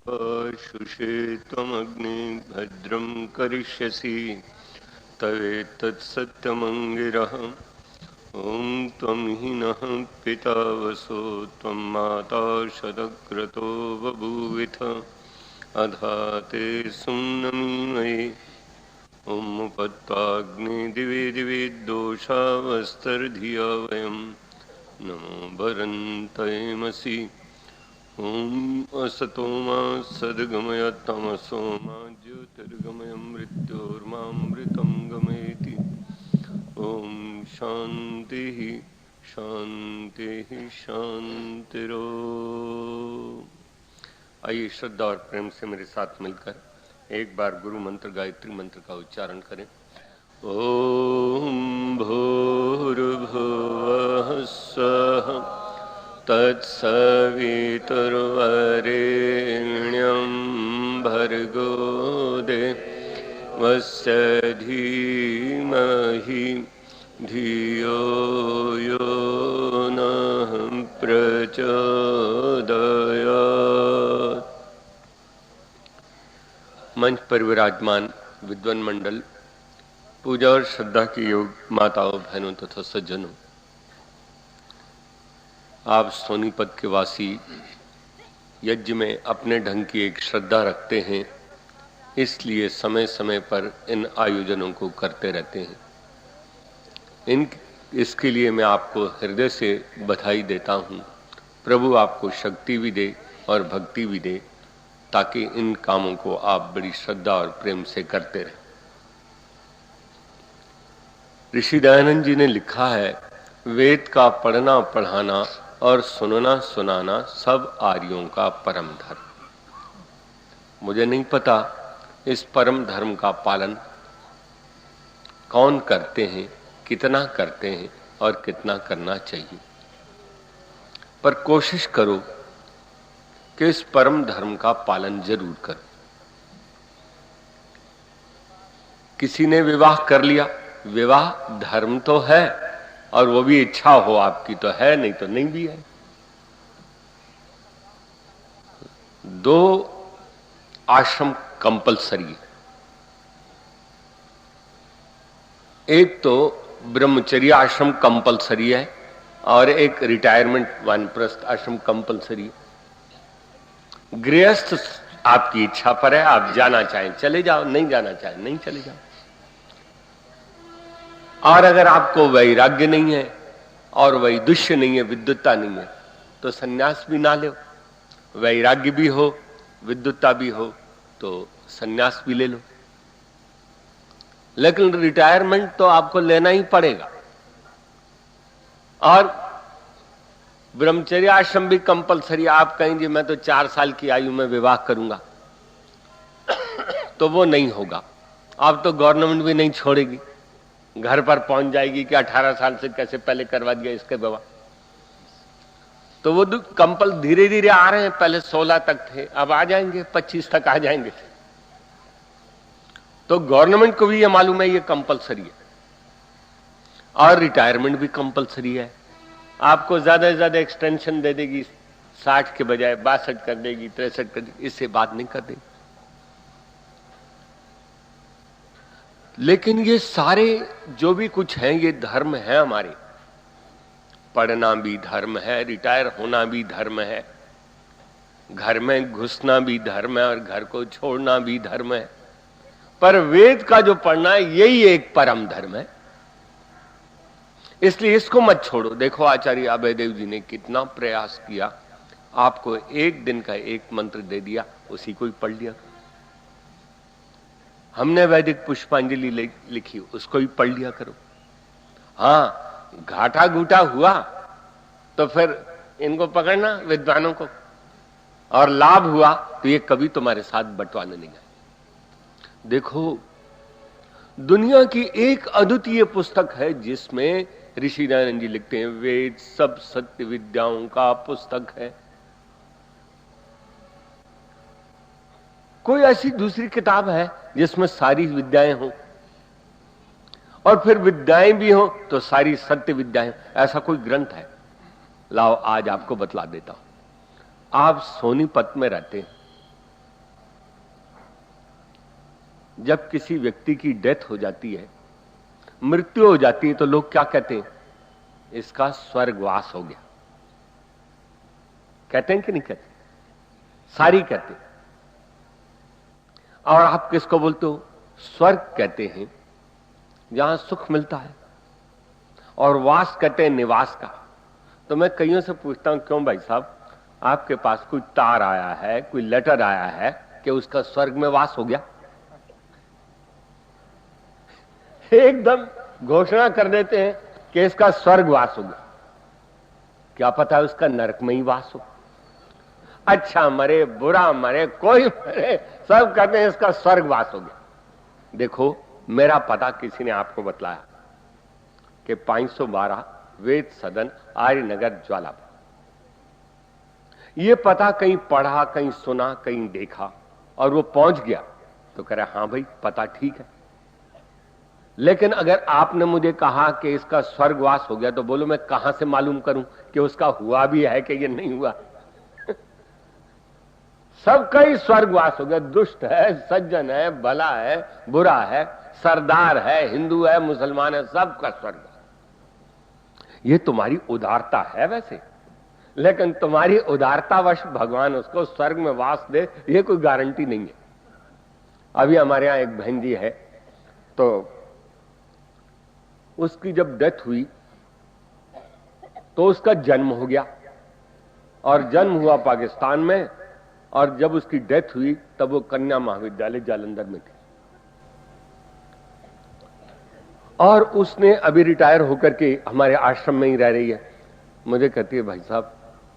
शुषे त्वमग्ने भद्रं करिष्यसि तवेतत्सत्यमङ्गिरः। ॐ त्वं हि नः पिता वसो त्वं माता शतक्रतो बभूविथ अधा ते सुम्नमीमये। ॐ उपत्वाग्ने दिवे दिवे दोषावस्तर्धिया वयं नमो भरन्तयेमसि। ॐ असतो मा सद्गमय तमसो मा ज्योतिर्गमय मृत्योर्मामृतं गमयति। ॐ शान्तिः शान्तिः शान्तिरो। आइए श्रद्धा और प्रेम से मेरे साथ मिलकर एक बार गुरु मंत्र गायत्री मंत्र का उच्चारण करें। ओम भूर्भुवः स्वः तत्सवितुर्वरेण्यं भर्गो देवस्य धीमहि धियो यो नः प्रचोदयात्। मंच पर विराजमान विद्वान मंडल, पूजा और श्रद्धा की योग माताओं, बहनों तथा सज्जनों, आप सोनीपत के वासी यज्ञ में अपने ढंग की एक श्रद्धा रखते हैं, इसलिए समय समय पर इन आयोजनों को करते रहते हैं। इसके लिए मैं आपको हृदय से बधाई देता हूँ। प्रभु आपको शक्ति भी दे और भक्ति भी दे, ताकि इन कामों को आप बड़ी श्रद्धा और प्रेम से करते रहें। ऋषि दयानंद जी ने लिखा है, वेद का पढ़ना पढ़ाना और सुनना सुनाना सब आर्यों का परम धर्म। मुझे नहीं पता इस परम धर्म का पालन कौन करते हैं, कितना करते हैं और कितना करना चाहिए, पर कोशिश करो कि इस परम धर्म का पालन जरूर करो। किसी ने विवाह कर लिया, विवाह धर्म तो है और वो भी इच्छा हो आपकी तो है, नहीं तो नहीं भी है। 2 आश्रम कंपलसरी है। एक तो ब्रह्मचर्य आश्रम कंपलसरी है और एक रिटायरमेंट वानप्रस्थ आश्रम कंपलसरी है। गृहस्थ आपकी इच्छा पर है, आप जाना चाहें चले जाओ, नहीं जाना चाहें नहीं चले जाओ। और अगर आपको वैराग्य नहीं है और वैदुष्य नहीं है, विद्युत्ता नहीं है, तो सन्यास भी ना लो। वैराग्य भी हो, विद्युत्ता भी हो तो सन्यास भी ले लो। लेकिन रिटायरमेंट तो आपको लेना ही पड़ेगा। और ब्रह्मचर्य आश्रम भी कंपलसरी। आप कहेंगे मैं तो 4 साल की आयु में विवाह करूंगा, तो वो नहीं होगा। आप तो गवर्नमेंट भी नहीं छोड़ेगी, घर पर पहुंच जाएगी कि 18 साल से कैसे पहले करवा दिया इसके विवाह। तो वो कंपल धीरे धीरे आ रहे हैं। पहले 16 तक थे, अब आ जाएंगे 25 तक आ जाएंगे। तो गवर्नमेंट को भी ये मालूम है ये कंपलसरी है। और रिटायरमेंट भी कंपलसरी है। आपको ज्यादा से ज्यादा एक्सटेंशन दे देगी, 60 के बजाय 62 कर देगी, 63 कर देगी, इससे बात नहीं कर देगी। लेकिन ये सारे जो भी कुछ हैं ये धर्म है हमारे। पढ़ना भी धर्म है, रिटायर होना भी धर्म है, घर में घुसना भी धर्म है और घर को छोड़ना भी धर्म है। पर वेद का जो पढ़ना है यही एक परम धर्म है, इसलिए इसको मत छोड़ो। देखो आचार्य अभयदेव जी ने कितना प्रयास किया, आपको एक दिन का एक मंत्र दे दिया, उसी को ही पढ़ लिया। हमने वैदिक पुष्पांजलि लिखी, उसको ही पढ़ लिया करो। हाँ, घाटा घूटा हुआ तो फिर इनको पकड़ना विद्वानों को, और लाभ हुआ तो ये कभी तुम्हारे साथ बंटवाने नहीं आए। देखो, दुनिया की एक अद्वितीय पुस्तक है जिसमें ऋषि दयानंद जी लिखते हैं, वेद सब सत्य विद्याओं का पुस्तक है। कोई ऐसी दूसरी किताब है जिसमें सारी विद्याएं हों, और फिर विद्याएं भी हों तो सारी सत्य विद्याएं? ऐसा कोई ग्रंथ है? लाओ आज आपको बतला देता हूं। आप सोनीपत में रहते हैं, जब किसी व्यक्ति की डेथ हो जाती है, मृत्यु हो जाती है, तो लोग क्या कहते हैं? इसका स्वर्गवास हो गया। कहते हैं कि नहीं कहते? सारी कहते हैं। और आप किसको बोलते हो? स्वर्ग कहते हैं जहां सुख मिलता है, और वास कहते हैं निवास का। तो मैं कईयों से पूछता हूं, क्यों भाई साहब, आपके पास कोई तार आया है, कोई लेटर आया है कि उसका स्वर्ग में वास हो गया? एकदम घोषणा कर देते हैं कि इसका स्वर्गवास हो गया। क्या पता है उसका नरक में ही वास हो। अच्छा मरे, बुरा मरे, कोई मरे, सब कहते हैं इसका स्वर्गवास हो गया। देखो, मेरा पता किसी ने आपको बतलाया कि 512 वेद सदन, आर्यनगर, ज्वालापुर। ये पता कहीं पढ़ा, कहीं सुना, कहीं देखा, और वो पहुंच गया तो कह रहा, हां भाई पता ठीक है। लेकिन अगर आपने मुझे कहा कि इसका स्वर्गवास हो गया, तो बोलो मैं कहां से मालूम करूं कि उसका हुआ भी है कि ये नहीं हुआ? सबका ही स्वर्गवास हो गया। दुष्ट है, सज्जन है, भला है, बुरा है, सरदार है, हिंदू है, मुसलमान है, सबका स्वर्ग। ये तुम्हारी उदारता है वैसे, लेकिन तुम्हारी उदारतावश भगवान उसको स्वर्ग में वास दे, ये कोई गारंटी नहीं है। अभी हमारे यहां एक बहन जी है, तो उसकी जब डेथ हुई तो उसका जन्म हो गया, और जन्म हुआ पाकिस्तान में, और जब उसकी डेथ हुई तब वो कन्या महाविद्यालय जालंधर में थी। और उसने अभी रिटायर होकर के हमारे आश्रम में ही रह रही है। मुझे कहती है, भाई साहब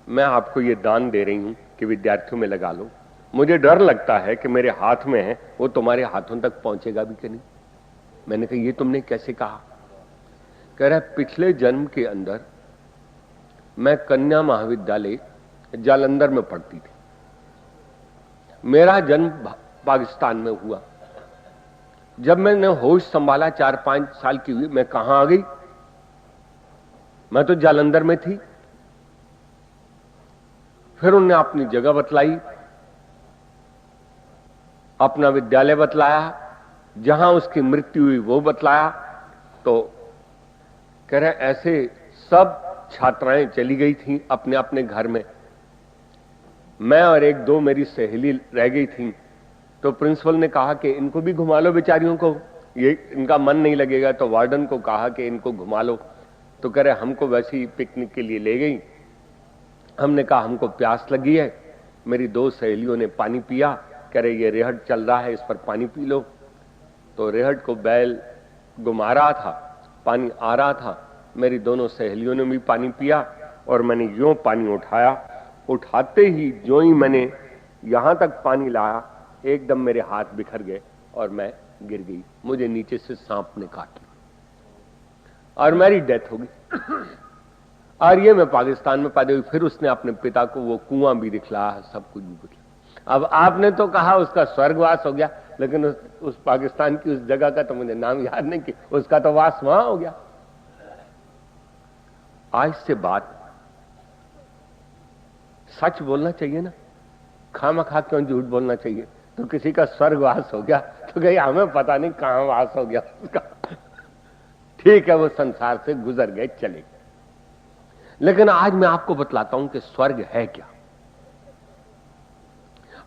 मैं आपको ये दान दे रही हूं कि विद्यार्थियों में लगा लो, मुझे डर लगता है कि मेरे हाथ में है वो तुम्हारे हाथों तक पहुंचेगा भी कि नहीं। मैंने कहा, ये तुमने कैसे कहा? कह रहा है, पिछले जन्म के अंदर मैं कन्या महाविद्यालय जालंधर में पढ़ती थी, मेरा जन्म पाकिस्तान में हुआ। जब मैंने होश संभाला, 4-5 साल की हुई, मैं कहां आ गई? मैं तो जालंधर में थी। फिर उन्होंने अपनी जगह बतलाई, अपना विद्यालय बतलाया, जहां उसकी मृत्यु हुई वो बतलाया। तो कह रहे ऐसे सब छात्राएं चली गई थी अपने अपने घर में, मैं और 1-2 मेरी सहेली रह गई थी। तो प्रिंसिपल ने कहा कि इनको भी घुमा लो बेचारियों को, ये इनका मन नहीं लगेगा। तो वार्डन को कहा कि इनको घुमा लो। तो कह रहे हमको वैसे ही पिकनिक के लिए ले गई। हमने कहा हमको प्यास लगी है। मेरी 2 सहेलियों ने पानी पिया। कह रहे ये रेहट चल रहा है, इस पर पानी पी लो। तो रेहट को बैल घुमा रहा था, पानी आ रहा था। मेरी दोनों सहेलियों ने भी पानी पिया, और मैंने यूं पानी उठाया। उठाते ही जो ही मैंने यहां तक पानी लाया, एकदम मेरे हाथ बिखर गए और मैं गिर गई। मुझे नीचे से सांप ने काट लिया और मेरी डेथ हो गई। और ये मैं पाकिस्तान में पैदा हुई। फिर उसने अपने पिता को वो कुआं भी दिखलाया, सब कुछ भी दिखलाया। अब आपने तो कहा उसका स्वर्गवास हो गया, लेकिन उस पाकिस्तान की उस जगह का तो मुझे नाम याद नहीं कि उसका तो वास वहां हो गया। आज से बात सच बोलना चाहिए ना, खामखा क्यों झूठ बोलना चाहिए? तो किसी का स्वर्गवास हो गया तो कहीं हमें पता नहीं कहां वास हो गया उसका। ठीक है, वो संसार से गुजर गए, चले गए। लेकिन आज मैं आपको बतलाता हूं कि स्वर्ग है क्या।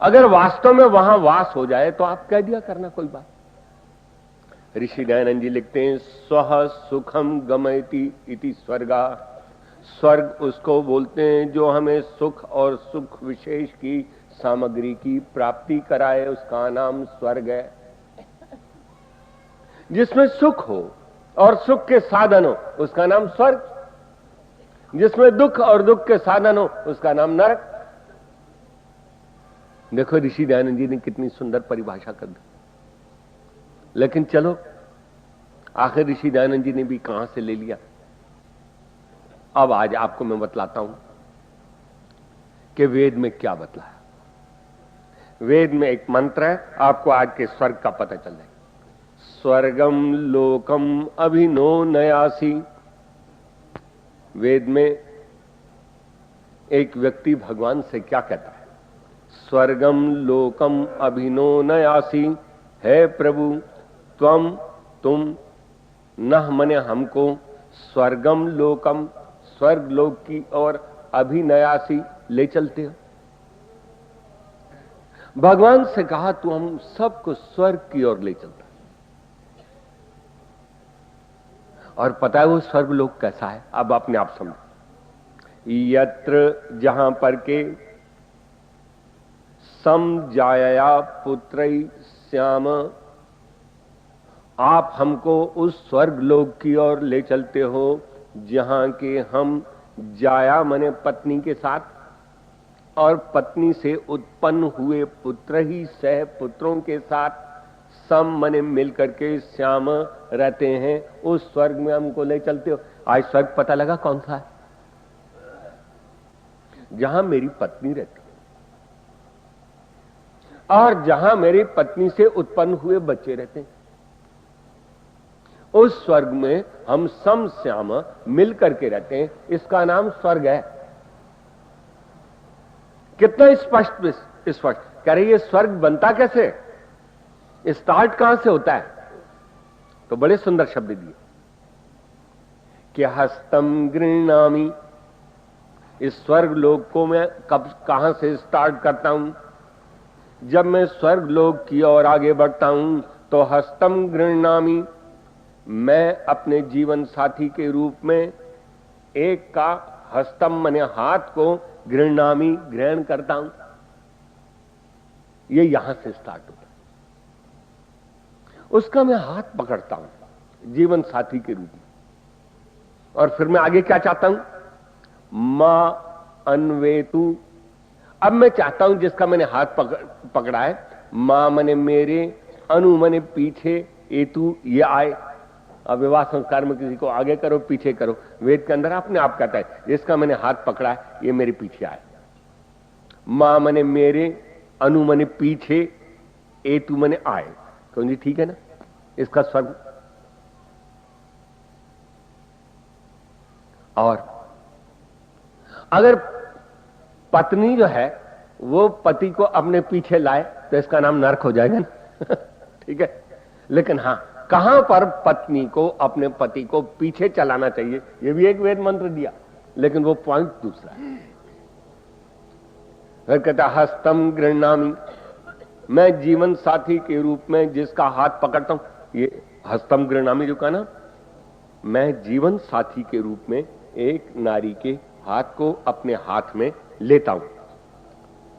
अगर वास्तव में वहां वास हो जाए तो आप कह दिया करना कोई बात। ऋषि दयानंद जी लिखते हैं, स्वह सुखम गमयति इति स्वर्गा। स्वर्ग उसको बोलते हैं जो हमें सुख और सुख विशेष की सामग्री की प्राप्ति कराए, उसका नाम स्वर्ग है। जिसमें सुख हो और सुख के साधन हो उसका नाम स्वर्ग, जिसमें दुख और दुख के साधन हो उसका नाम नरक। देखो ऋषि दयानंद जी ने कितनी सुंदर परिभाषा कर दी। लेकिन चलो, आखिर ऋषि दयानंद जी ने भी कहां से ले लिया। अब आज आपको मैं बतलाता हूं कि वेद में क्या बतलाया। वेद में एक मंत्र है, आपको आज के स्वर्ग का पता चल जाएगा। स्वर्गम लोकम अभिनो नयासी। वेद में एक व्यक्ति भगवान से क्या कहता है? स्वर्गम लोकम अभिनो नयासी हे प्रभु त्वम तुम नह मने हमको स्वर्गम लोकम स्वर्ग लोक की और अभिनयासी ले चलते हो। भगवान से कहा तू हम सबको स्वर्ग की ओर ले चलता। और पता है वो स्वर्ग लोक कैसा है? अब अपने आप समझो। यत्र जहां पर के सम जाया पुत्र श्याम, आप हमको उस स्वर्ग लोक की ओर ले चलते हो जहां के हम जाया मने पत्नी के साथ और पत्नी से उत्पन्न हुए पुत्र ही सह पुत्रों के साथ सम मने मिलकर के श्याम रहते हैं, उस स्वर्ग में हमको ले चलते हो। आज स्वर्ग पता लगा कौन सा है? जहां मेरी पत्नी रहती है और जहां मेरी पत्नी से उत्पन्न हुए बच्चे रहते हैं, उस स्वर्ग में हम सम श्याम मिल करके रहते हैं। इसका नाम स्वर्ग है। कितना स्पष्ट कह रही है। स्वर्ग बनता कैसे, स्टार्ट कहां से होता है? तो बड़े सुंदर शब्द दिए कि हस्तम गृह्णामि। इस स्वर्ग लोक को मैं कहां से स्टार्ट करता हूं? जब मैं स्वर्ग लोक की ओर आगे बढ़ता हूं तो हस्तम गृह्णामि, मैं अपने जीवन साथी के रूप में एक का हस्तम मने हाथ को गृह्णामि ग्रहण करता हूं। ये यहां से स्टार्ट होता है। उसका मैं हाथ पकड़ता हूं जीवन साथी के रूप में, और फिर मैं आगे क्या चाहता हूं? मां अन्वेतु। अब मैं चाहता हूं जिसका मैंने हाथ पकड़ा है, मां मने मेरे, अनु मने पीछे, एतु ये आए। अब विवाह संस्कार में किसी को आगे करो पीछे करो, वेद के अंदर अपने आप कहता है जिसका मैंने हाथ पकड़ा है ये मेरे पीछे आए। मां मने मेरे, अनु मने पीछे, एतु मने आए। कौन जी ठीक है ना? इसका स्वर्ग। और अगर पत्नी जो है वो पति को अपने पीछे लाए तो इसका नाम नरक हो जाएगा ना। ठीक है। लेकिन हां, कहां पर पत्नी को अपने पति को पीछे चलाना चाहिए ये भी एक वेद मंत्र दिया, लेकिन वो पॉइंट दूसरा है। फिर कहता हस्तम गृह्णामि, मैं जीवन साथी के रूप में जिसका हाथ पकड़ता हूं, ये हस्तम गृह्णामि जो कहा ना, मैं जीवन साथी के रूप में एक नारी के हाथ को अपने हाथ में लेता हूं,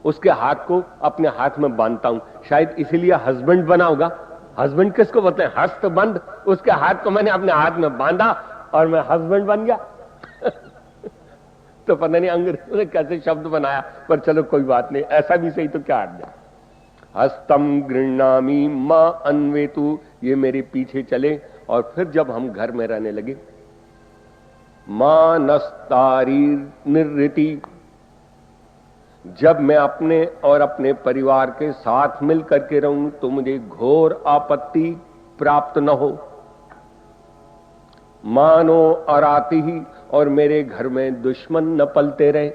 उसके हाथ को अपने हाथ में बांधता हूं। शायद इसीलिए हस्बैंड बना होगा। हस्बैंड किसको बोलते हैं? हस्तबंध। उसके हाथ को मैंने अपने हाथ में बांधा और मैं हस्बैंड बन गया। तो पता नहीं अंग्रेजों ने कैसे शब्द बनाया, पर चलो कोई बात नहीं, ऐसा भी सही तो क्या हट जाए। हस्तम गृह्णामि मां अन्वेतु, ये मेरे पीछे चले। और फिर जब हम घर में रहने लगे, मां नस्तारी निर्ऋति, जब मैं अपने और अपने परिवार के साथ मिलकर के रहूं तो मुझे घोर आपत्ति प्राप्त न हो। मानो अराती ही, और मेरे घर में दुश्मन न पलते रहे।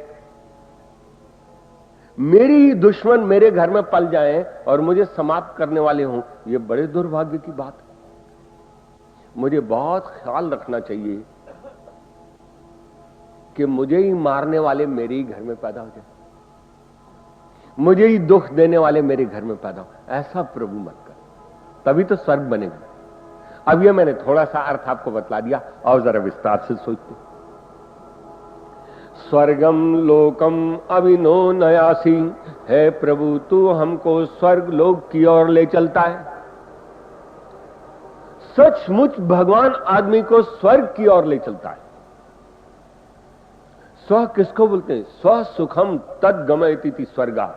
मेरी ही दुश्मन मेरे घर में पल जाएं और मुझे समाप्त करने वाले हों, यह बड़े दुर्भाग्य की बात है। मुझे बहुत ख्याल रखना चाहिए कि मुझे ही मारने वाले मेरे ही घर में पैदा हो जाए, मुझे ही दुख देने वाले मेरे घर में पैदा हो। ऐसा प्रभु मत कर, तभी तो स्वर्ग बनेगा। अब ये मैंने थोड़ा सा अर्थ आपको बतला दिया, और जरा विस्तार से सोचते। स्वर्गम लोकम अभिनो नयासी, है प्रभु तू हमको स्वर्ग लोक की ओर ले चलता है। सचमुच भगवान आदमी को स्वर्ग की ओर ले चलता है। स्व किसको बोलते हैं? स्व सुखम तद गमयति स्वर्गा।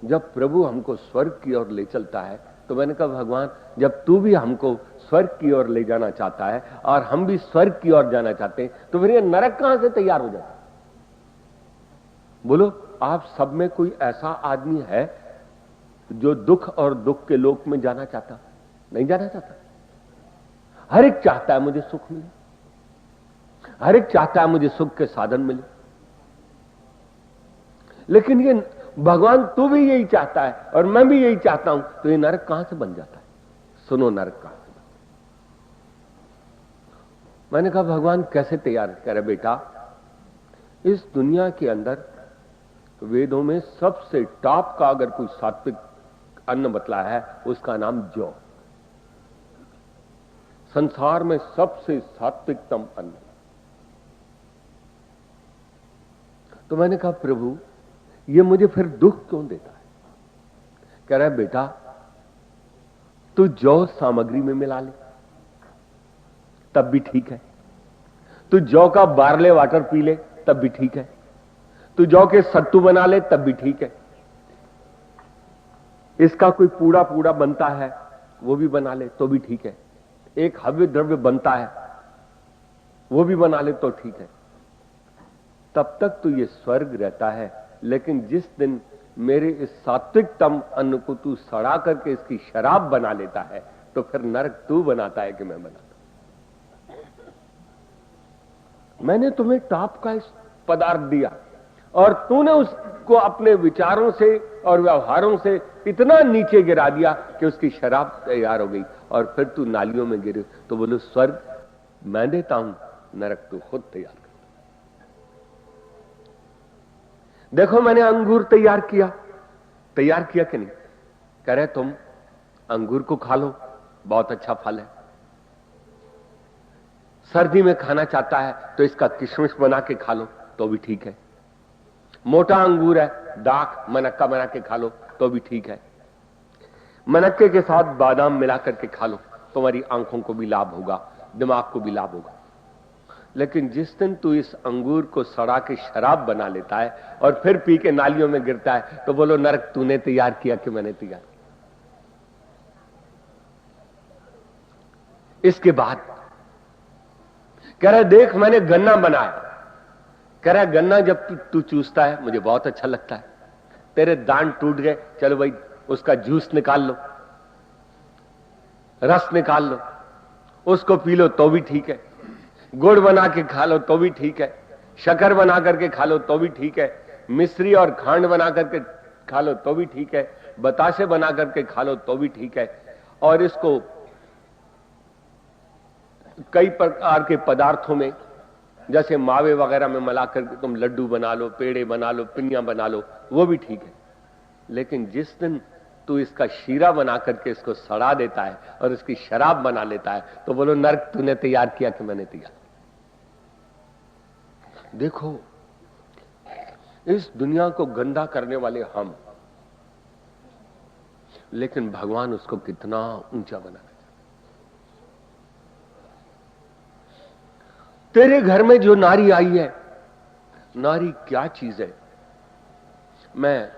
जब प्रभु हमको स्वर्ग की ओर ले चलता है तो मैंने कहा भगवान, जब तू भी हमको स्वर्ग की ओर ले जाना चाहता है और हम भी स्वर्ग की ओर जाना चाहते हैं, तो फिर ये नरक कहां से तैयार हो जाता? बोलो, आप सब में कोई ऐसा आदमी है जो दुख और दुख के लोक में जाना चाहता? नहीं जाना चाहता। हर एक चाहता है मुझे सुख मिले, हर एक चाहता है मुझे सुख के साधन मिले, लेकिन ये भगवान तू भी यही चाहता है और मैं भी यही चाहता हूं, तो ये नरक कहां से बन जाता है? सुनो नरक कहां से बन। मैंने कहा भगवान कैसे तैयार करे? बेटा, इस दुनिया के अंदर वेदों में सबसे टॉप का अगर कोई सात्विक अन्न बतला है, उसका नाम जौ। संसार में सबसे सात्विकतम अन्न। तो मैंने कहा प्रभु, ये मुझे फिर दुख क्यों देता है? कह रहा है बेटा, तू जौ सामग्री में मिला ले तब भी ठीक है, तू जौ का बार्ले वाटर पी ले तब भी ठीक है, तू जौ के सत्तू बना ले तब भी ठीक है, इसका कोई पूड़ा पूड़ा बनता है वो भी बना ले तो भी ठीक है, एक हव्य द्रव्य बनता है वो भी बना ले तो ठीक है, तब तक तो ये स्वर्ग रहता है। लेकिन जिस दिन मेरे इस सात्विकतम अन्न को तू सड़ा करके इसकी शराब बना लेता है, तो फिर नरक तू बनाता है कि मैं बनाता हूं? मैंने तुम्हें टॉप का इस पदार्थ दिया और तूने उसको अपने विचारों से और व्यवहारों से इतना नीचे गिरा दिया कि उसकी शराब तैयार हो गई और फिर तू नालियों में गिरे। तो बोलो स्वर्ग मैं देता हूं, नरक तू खुद तैयार कर। देखो मैंने अंगूर तैयार किया कि नहीं? कह रहे तुम अंगूर को खा लो, बहुत अच्छा फल है। सर्दी में खाना चाहता है तो इसका किशमिश बना के खा लो तो भी ठीक है। मोटा अंगूर है, दाख मनक्का बना के खा लो तो भी ठीक है। मनक्के के साथ बादाम मिला करके खा लो, तुम्हारी आंखों को भी लाभ होगा, दिमाग को भी लाभ होगा। लेकिन जिस दिन तू इस अंगूर को सड़ा के शराब बना लेता है और फिर पी के नालियों में गिरता है, तो बोलो नरक तूने तैयार किया कि मैंने तैयार किया? इसके बाद कह रहा देख मैंने गन्ना बनाया। कह रहा गन्ना जब तू चूसता है मुझे बहुत अच्छा लगता है। तेरे दांत टूट गए, चलो भाई उसका जूस निकाल लो, रस निकाल लो, उसको पी लो तो भी ठीक है। गुड़ बना के खा लो तो भी ठीक है, शक्कर बना करके खा लो तो भी ठीक है, मिश्री और खांड बना करके खा लो तो भी ठीक है, बताशे बना करके खा लो तो भी ठीक है। और इसको कई प्रकार के पदार्थों में जैसे मावे वगैरह में मिला करके तुम लड्डू बना लो, पेड़े बना लो, पिनिया बना लो, वो भी ठीक है। लेकिन जिस दिन तू इसका शीरा बना करके इसको सड़ा देता है और इसकी शराब बना लेता है, तो बोलो नरक तूने तैयार किया कि मैंने तैयार? देखो इस दुनिया को गंदा करने वाले हम, लेकिन भगवान उसको कितना ऊंचा बनाना चाहता। तेरे घर में जो नारी आई है, नारी क्या चीज है? मैं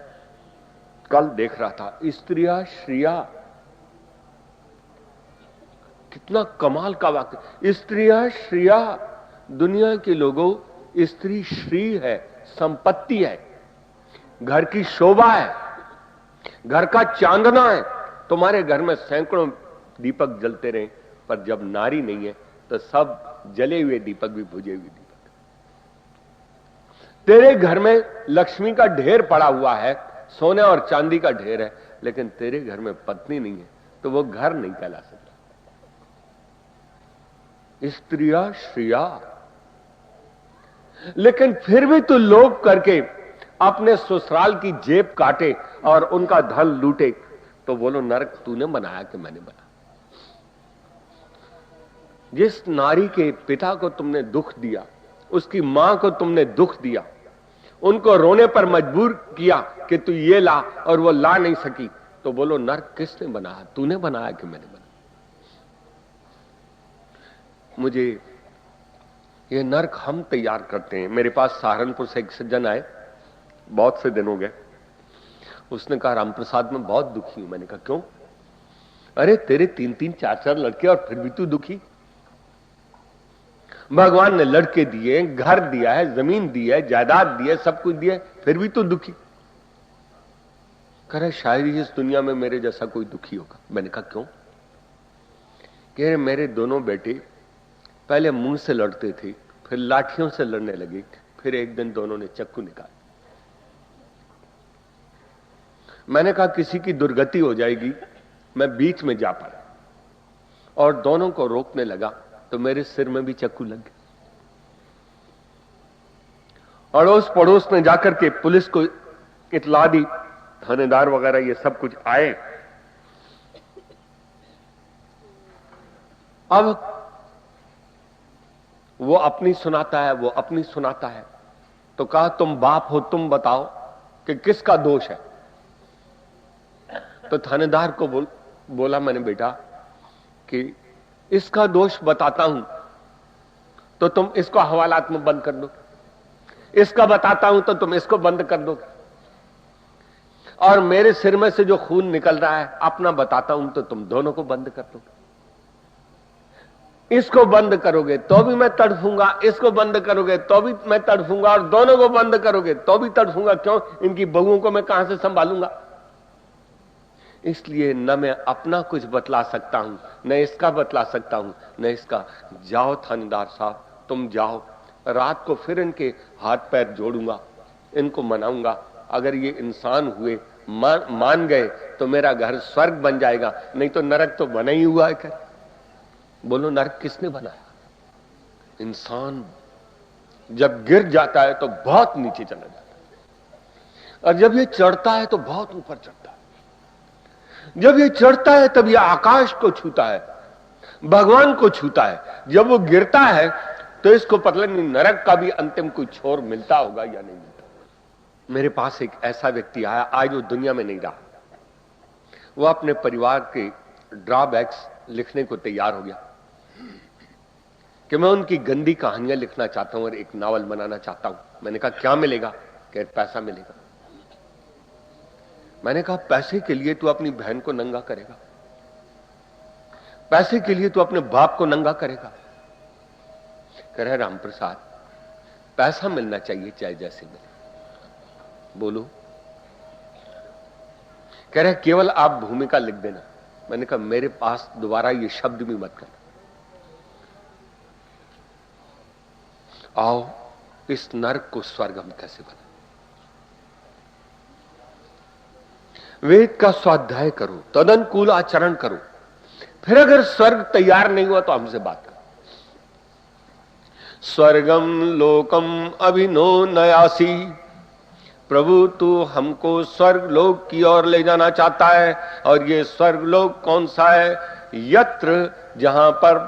कल देख रहा था, स्त्रिया श्रिया, कितना कमाल का वाक्य। स्त्रिया श्रिया, दुनिया के लोगों स्त्री श्री है, संपत्ति है, घर की शोभा है, घर का चांदना है। तुम्हारे घर में सैकड़ों दीपक जलते रहे, पर जब नारी नहीं है तो सब जले हुए दीपक भी बुझे हुए दीपक। तेरे घर में लक्ष्मी का ढेर पड़ा हुआ है, सोने और चांदी का ढेर है, लेकिन तेरे घर में पत्नी नहीं है तो वो घर नहीं कहला सकता। स्त्रिया श्रिया, लेकिन फिर भी तू लोभ करके अपने ससुराल की जेब काटे और उनका धन लूटे, तो बोलो नरक तूने बनाया कि मैंने बनाया? जिस नारी के पिता को तुमने दुख दिया, उसकी मां को तुमने दुख दिया, उनको रोने पर मजबूर किया कि तू ये ला और वो ला नहीं सकी, तो बोलो नरक किसने बनाया? तूने बनाया कि मैंने बनाया? मुझे ये नरक हम तैयार करते हैं। मेरे पास सहारनपुर से एक सज्जन आए, बहुत से दिन हो गए। उसने कहा राम प्रसाद मैं बहुत दुखी हूं। मैंने कहा क्यों? अरे तेरे 3-3 4-4 लड़के और फिर भी तू दुखी? भगवान ने लड़के दिए, घर दिया है, जमीन दी है, जायदाद दी है, सब कुछ दिया है, फिर भी तू दुखी? कह रहे शायद इस दुनिया में मेरे जैसा कोई दुखी होगा। मैंने कहा क्यों? कह रहे मेरे दोनों बेटे पहले मुंह से लड़ते थे, फिर लाठियों से लड़ने लगे, फिर एक दिन दोनों ने चक्कू निकाला। मैंने कहा किसी की दुर्गति हो जाएगी, मैं बीच में जा पड़ा और दोनों को रोकने लगा तो मेरे सिर में भी चक्कू लग गया। अड़ोस पड़ोस में जाकर के पुलिस को इतला दी, थानेदार वगैरह ये सब कुछ आए। अब वो अपनी सुनाता है, वो अपनी सुनाता है। तो कहा तुम बाप हो, तुम बताओ कि किसका दोष है। तो थानेदार को बोला मैंने बेटा कि इसका दोष बताता हूं तो तुम इसको हवालात में बंद कर दो, इसका बताता हूं तो तुम इसको बंद कर दो, और मेरे सिर में से जो खून निकल रहा है अपना बताता हूं तो तुम दोनों को बंद कर दो। इसको बंद करोगे तो भी मैं तड़फूंगा, इसको बंद करोगे तो भी मैं तड़फूंगा, और दोनों को बंद करोगे तो भी तड़फूंगा। क्यों? इनकी बहुओं को मैं कहां से संभालूंगा। इसलिए न मैं अपना कुछ बतला सकता हूं, न इसका बतला सकता हूं, न इसका। जाओ थानेदार साहब, तुम जाओ, रात को फिर इनके हाथ पैर जोड़ूंगा, इनको मनाऊंगा। अगर ये इंसान हुए, मान गए तो मेरा घर स्वर्ग बन जाएगा, नहीं तो नरक तो बना ही हुआ है। कर बोलो नरक किसने बनाया? इंसान जब गिर जाता है तो बहुत नीचे चला जाता है, और जब ये चढ़ता है तो बहुत ऊपर चढ़ता है। जब ये चढ़ता है तब ये आकाश को छूता है, भगवान को छूता है। जब वो गिरता है तो इसको पता नहीं नरक का भी अंतिम कोई छोर मिलता होगा या नहीं मिलता। मेरे पास एक ऐसा व्यक्ति आया, आज वो दुनिया में नहीं रहा। वो अपने परिवार के ड्रॉबैक्स लिखने को तैयार हो गया कि मैं उनकी गंदी कहानियां लिखना चाहता हूं और एक नावल बनाना चाहता हूं। मैंने कहा क्या मिलेगा? कह पैसा मिलेगा। मैंने कहा पैसे के लिए तू अपनी बहन को नंगा करेगा? पैसे के लिए तू अपने बाप को नंगा करेगा? कह रहे राम प्रसाद, पैसा मिलना चाहिए चाहे जैसे मिले। बोलो। कह रहे केवल आप भूमिका लिख देना। मैंने कहा मेरे पास दोबारा ये शब्द भी मत करना। आओ इस नरक को स्वर्ग हम कैसे बनाए। वेद का स्वाध्याय करो, तदनुकूल आचरण करो, फिर अगर स्वर्ग तैयार नहीं हुआ तो हमसे बात करो। स्वर्गम लोकम अभिनो नयासी, प्रभु तू हमको स्वर्ग लोक की ओर ले जाना चाहता है। और ये स्वर्ग लोक कौन सा है? यत्र जहां पर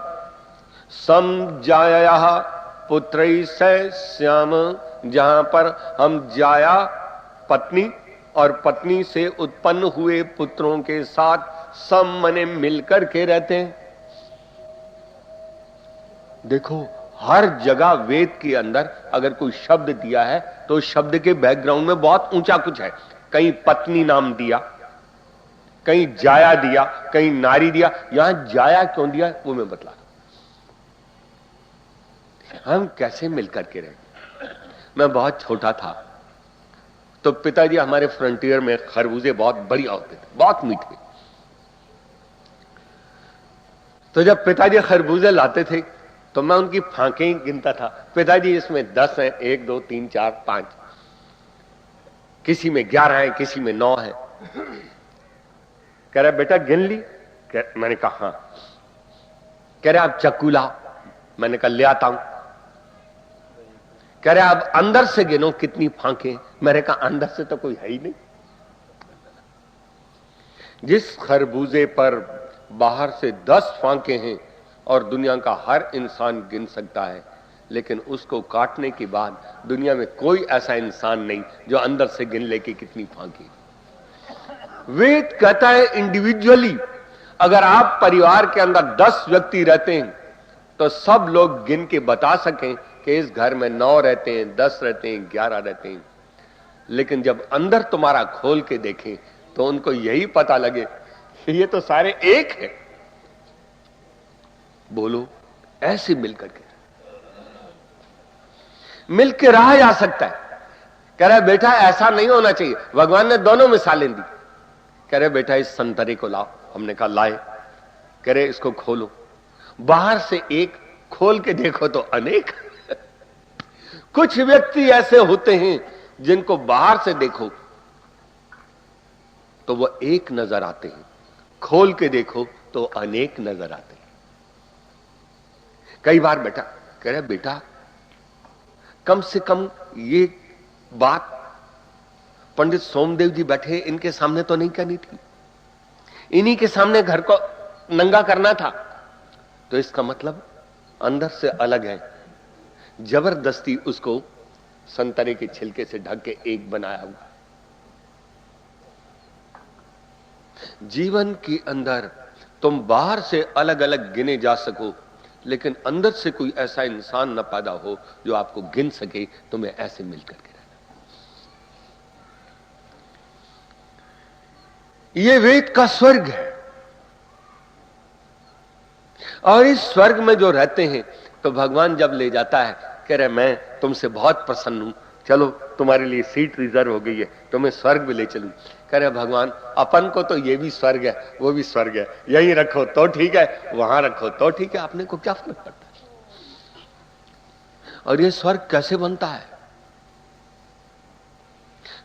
सम जाया पुत्री से श्याम, जहां पर हम जाया पत्नी और पत्नी से उत्पन्न हुए पुत्रों के साथ सम मने मिलकर के रहते हैं। देखो हर जगह वेद के अंदर अगर कोई शब्द दिया है तो शब्द के बैकग्राउंड में बहुत ऊंचा कुछ है। कहीं पत्नी नाम दिया, कहीं जाया दिया, कहीं नारी दिया। यहां जाया क्यों दिया वो मैं बतला रहा हूं। हम कैसे मिलकर के रहे। मैं बहुत छोटा था तो पिताजी हमारे फ्रंटियर में खरबूजे बहुत बढ़िया होते थे, बहुत मीठे। तो जब पिताजी खरबूजे लाते थे तो मैं उनकी फांके ही गिनता था। पिताजी इसमें 10 हैं, 1 2 3 4 5, किसी में 11 है, किसी में 9 है। कह रहा बेटा गिन ली? मैंने कहा हां। कह रहे आप चक्कू लाओ। मैंने कहा ले आता हूं। कह रहे आप अंदर से गिनो कितनी फांके। मैंने कहा अंदर से तो कोई है ही नहीं। जिस खरबूजे पर बाहर से 10 फांके हैं और दुनिया का हर इंसान गिन सकता है, लेकिन उसको काटने के बाद दुनिया में कोई ऐसा इंसान नहीं जो अंदर से गिन ले कि कितनी फांकी। वेद कहता है इंडिविजुअली अगर आप परिवार के अंदर 10 व्यक्ति रहते हैं तो सब लोग गिन के बता सकें कि इस घर में 9 रहते हैं, 10 रहते हैं, 11 रहते हैं। लेकिन जब अंदर तुम्हारा खोल के देखें तो उनको यही पता लगे कि ये तो सारे एक है। बोलो ऐसे मिलकर के मिलकर रहा जा सकता है। कह रहा बेटा ऐसा नहीं होना चाहिए। भगवान ने दोनों मिसालें दी। कह रहे बेटा इस संतरे को लाओ। हमने कहा लाए। कह रहे इसको खोलो। बाहर से एक, खोल के देखो तो अनेक। कुछ व्यक्ति ऐसे होते हैं जिनको बाहर से देखो तो वो एक नजर आते हैं, खोल के देखो तो अनेक नजर आते हैं। कई बार बेटा कह रहे, बेटा कम से कम ये बात पंडित सोमदेव जी बैठे इनके सामने तो नहीं करनी थी, इन्हीं के सामने घर को नंगा करना था। तो इसका मतलब अंदर से अलग है, जबरदस्ती उसको संतरे के छिलके से ढक के एक बनाया हुआ। जीवन के अंदर तुम बाहर से अलग अलग गिने जा सको, लेकिन अंदर से कोई ऐसा इंसान न पैदा हो जो आपको गिन सके। तुम्हें ऐसे मिलकर के रहना। ये वेद का स्वर्ग है, और इस स्वर्ग में जो रहते हैं, तो भगवान जब ले जाता है, कह रहे मैं तुमसे बहुत प्रसन्न हूं, चलो तुम्हारे लिए सीट रिजर्व हो गई है, तुम्हें स्वर्ग में ले चलूं। कह रहे भगवान अपन को तो ये भी स्वर्ग है वो भी स्वर्ग है, यहीं रखो तो ठीक है, वहां रखो तो ठीक है, अपने को क्या फर्क पड़ता है। और ये स्वर्ग कैसे बनता है?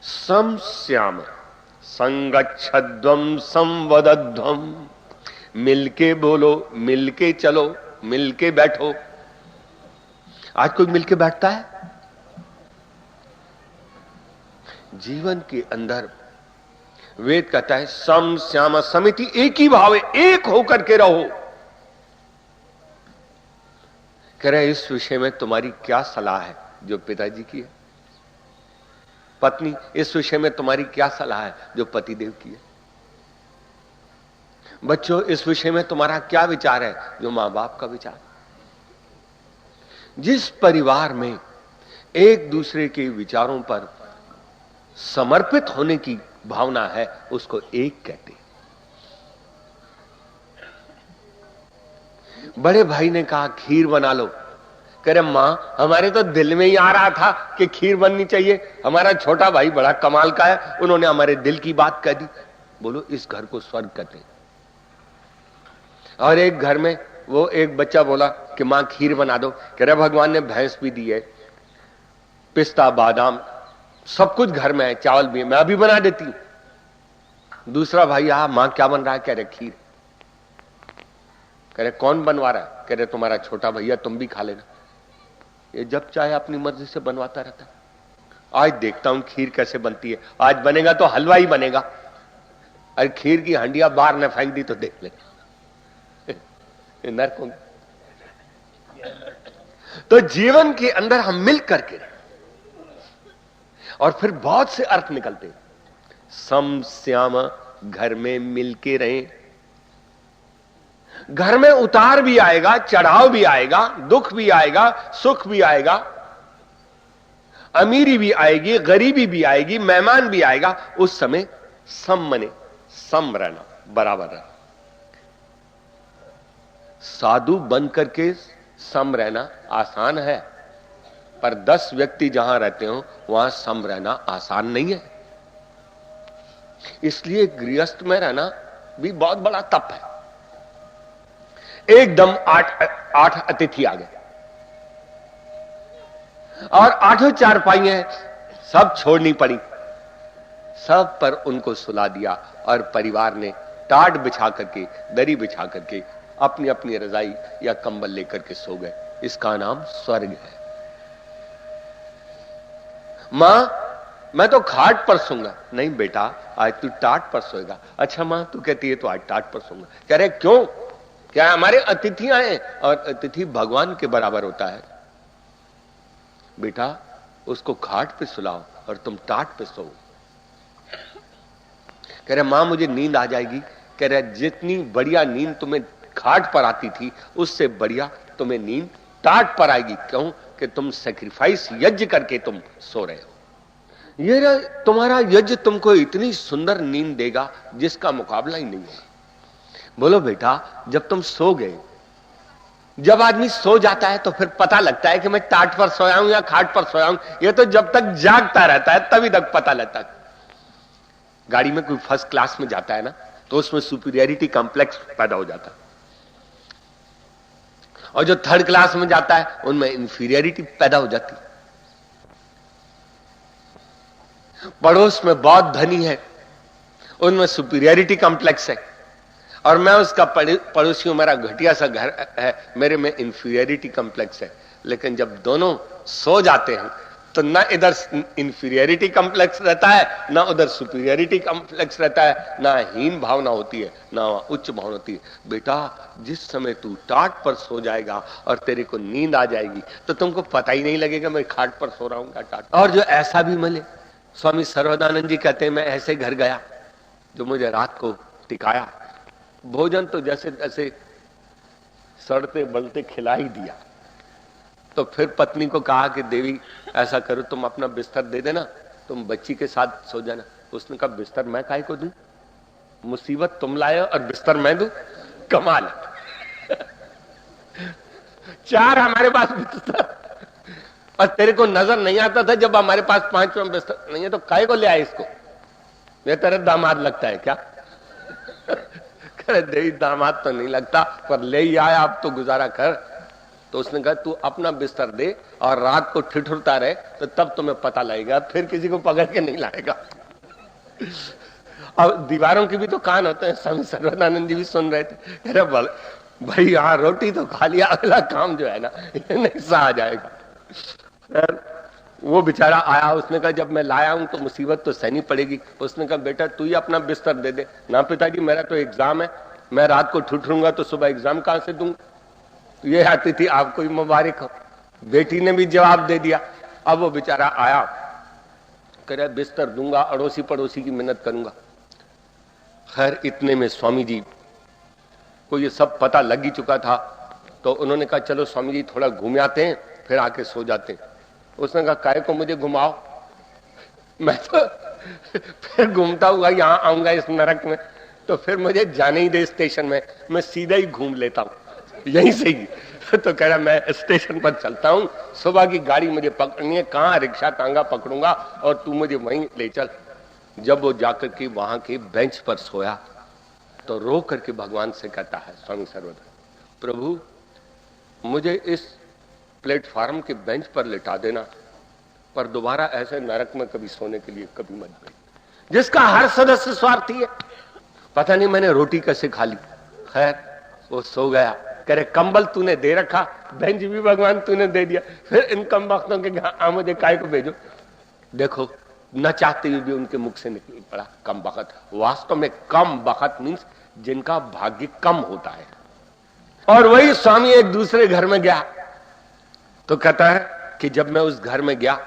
सम श्याम संगच्छध्वम संवदध्वम, मिलके बोलो, मिलके चलो, मिलके बैठो। आज कोई मिलके बैठता है? जीवन के अंदर वेद कहता है सम श्याम समिति, एक ही भाव है, एक होकर के रहो। कह रहे इस विषय में तुम्हारी क्या सलाह है? जो पिताजी की है। पत्नी, इस विषय में तुम्हारी क्या सलाह है? जो पतिदेव की है। बच्चों, इस विषय में तुम्हारा क्या विचार है? जो मां बाप का विचार। जिस परिवार में एक दूसरे के विचारों पर समर्पित होने की भावना है, उसको एक कहते हैं। बड़े भाई ने कहा खीर बना लो। कह रहे मां, हमारे तो दिल में ही आ रहा था कि खीर बननी चाहिए, हमारा छोटा भाई बड़ा कमाल का है, उन्होंने हमारे दिल की बात कह दी। बोलो, इस घर को स्वर्ग कहते हैं। और एक घर में वो एक बच्चा बोला कि मां खीर बना दो। कह रहे भगवान ने भैंस भी दी है, पिस्ता बादाम सब कुछ घर में है, चावल भी है, मैं अभी बना देती हूं। दूसरा भाई आ, मां क्या बन रहा है? कह रहे खीर। कह रहे कौन बनवा रहा है? कह रहे तुम्हारा छोटा भैया, तुम भी खा लेना। ये जब चाहे अपनी मर्जी से बनवाता रहता है। आज देखता हूं खीर कैसे बनती है, आज बनेगा तो हलवा ही बनेगा। अरे खीर की हंडिया बाहर न फेंक दी तो देख ले नर को। तो जीवन के अंदर हम मिल करके रहे, और फिर बहुत से अर्थ निकलते हैं। सम श्याम, घर में मिलके रहे। घर में उतार भी आएगा, चढ़ाव भी आएगा, दुख भी आएगा, सुख भी आएगा, अमीरी भी आएगी, गरीबी भी आएगी, मेहमान भी आएगा। उस समय सम मने सम रहना, बराबर रहना। साधु बन करके सम रहना आसान है, पर 10 व्यक्ति जहां रहते हो वहां सम रहना आसान नहीं है। इसलिए गृहस्थ में रहना भी बहुत बड़ा तप है। एकदम 8 अतिथि आ गए, और 8 चारपाइयां सब छोड़नी पड़ी, सब पर उनको सुला दिया, और परिवार ने टाट बिछा करके, दरी बिछा करके अपनी अपनी रजाई या कंबल लेकर के सो गए। इसका नाम स्वर्ग है। मां, मैं तो खाट पर सोऊंगा। नहीं बेटा, आज तू टाट पर सोएगा। अच्छा मां, तू कहती है तो आज टाट पर सोऊंगा। कह रहे क्यों? क्या हमारे अतिथि आए? और अतिथि भगवान के बराबर होता है। बेटा, उसको खाट पे सुलाओ और तुम टाट पे सो। कह रहे मां, मुझे नींद आ जाएगी। कह रहे जितनी बढ़िया नींद तुम्हें खाट पर आती थी, उससे बढ़िया तुम्हें नींद टाट पर आएगी। क्यों? कि तुम सैक्रिफाइस, यज्ञ करके तुम सो रहे हो। ये तुम्हारा यज्ञ तुमको इतनी सुंदर नींद देगा जिसका मुकाबला ही नहीं होगा। बोलो बेटा, जब तुम सो गए, जब आदमी सो जाता है तो फिर पता लगता है कि मैं टाट पर सोया हूं या खाट पर सोया हूं। ये तो जब तक जागता रहता है तभी तक पता लगता है। गाड़ी में कोई फर्स्ट क्लास में जाता है ना, तो उसमें सुपीरियरिटी कॉम्प्लेक्स पैदा हो जाता है, और जो थर्ड क्लास में जाता है उनमें इंफीरियरिटी पैदा हो जाती है। पड़ोस में बहुत धनी है, उनमें सुपीरियरिटी कॉम्प्लेक्स है, और मैं उसका पड़ोसी हूं, मेरा घटिया सा घर है, मेरे में इंफीरियरिटी कॉम्प्लेक्स है। लेकिन जब दोनों सो जाते हैं तो ना इधर इंफीरियरिटी कॉम्प्लेक्स रहता है, ना उधर सुपीरियरिटी कॉम्प्लेक्स रहता है, ना हीन भावना होती है, ना उच्च भावना होती है। बेटा, जिस समय तू टाट पर सो जाएगा और तेरे को नींद आ जाएगी तो तुमको पता ही नहीं लगेगा मैं खाट पर सो रहा हूँ क्या टाट। और जो ऐसा भी मिले, स्वामी सर्वदानंद जी कहते हैं, मैं ऐसे घर गया जो मुझे रात को टिकाया, भोजन तो जैसे जैसे सड़ते बलते खिला ही दिया। तो फिर पत्नी को कहा कि देवी ऐसा करो, तुम अपना बिस्तर दे देना, तुम बच्ची के साथ सो जाना। उसने कहा बिस्तर मैं काहे को दूं, मुसीबत तुम लाए और बिस्तर मैं दूं, कमाल। 4 हमारे पास बिस्तर, और तेरे को नजर नहीं आता था जब हमारे पास 5वां बिस्तर नहीं है, तो काहे को ले आए इसको, ये तेरा दामाद लगता है क्या? देवी दामाद तो नहीं लगता, पर ले ही आया, अब तो गुजारा कर। तो उसने कहा तू अपना बिस्तर दे और रात को ठिठुरता रहे, तो तब तुम्हें पता लगेगा, फिर किसी को पकड़ के नहीं लाएगा। अब दीवारों के भी तो कान होते हैं, स्वामी सर्वदानंद जी भी सुन रहे थे, कह रहे भाई यहाँ रोटी तो खा लिया, अगला काम जो है ना ये नहीं सहा जाएगा। वो बेचारा आया, उसने कहा जब मैं लाया हूं तो मुसीबत तो सहनी पड़ेगी। उसने कहा बेटा तू ही अपना बिस्तर दे दे। ना पिताजी, मेरा तो एग्जाम है, मैं रात को ठुठरूंगा तो सुबह एग्जाम कहां से दूंगा। ये आती थी, आपको ही मुबारक हो। बेटी ने भी जवाब दे दिया। अब वो बेचारा आया, कह रहा बिस्तर दूंगा, अड़ोसी पड़ोसी की मिन्नत करूंगा। खैर इतने में स्वामी जी को ये सब पता लग ही चुका था, तो उन्होंने कहा चलो स्वामी जी थोड़ा घूम आते हैं, फिर आके सो जाते हैं। उसने कहा काहे को मुझे घुमाओ, मैं तो फिर घूमता हुआ यहां आऊंगा इस नरक में, तो फिर मुझे जाने ही दे स्टेशन में, मैं सीधा ही घूम लेता हूं यहीं से ही। तो कह रहा मैं स्टेशन पर चलता हूं, सुबह की गाड़ी मुझे पकड़नी है, कहां रिक्शा टांगा पकड़ूंगा और तू मुझे वहीं ले चल। जब वो जाकर के वहां के बेंच पर सोया तो रो करके भगवान से कहता है स्वामी सर्वदानंद, प्रभु मुझे इस प्लेटफार्म के बेंच पर लिटा देना, पर दोबारा ऐसे नरक में कभी सोने के लिए कभी मत भेजना, जिसका हर सदस्य स्वार्थी है। पता नहीं मैंने रोटी कैसे खा ली। खैर वो सो गया। कह रहे कंबल तूने दे रखा, बेंच भी भगवान तूने दे दिया, फिर इन कम वक्तों के मुझे काय को भेजो। देखो न चाहते हुए भी उनके मुख से निकल पड़ा कम बखत। वास्तव में कम बखत मीन्स जिनका भाग्य कम होता है। और वही स्वामी एक दूसरे घर में गया तो कहता है कि जब मैं उस घर में गया,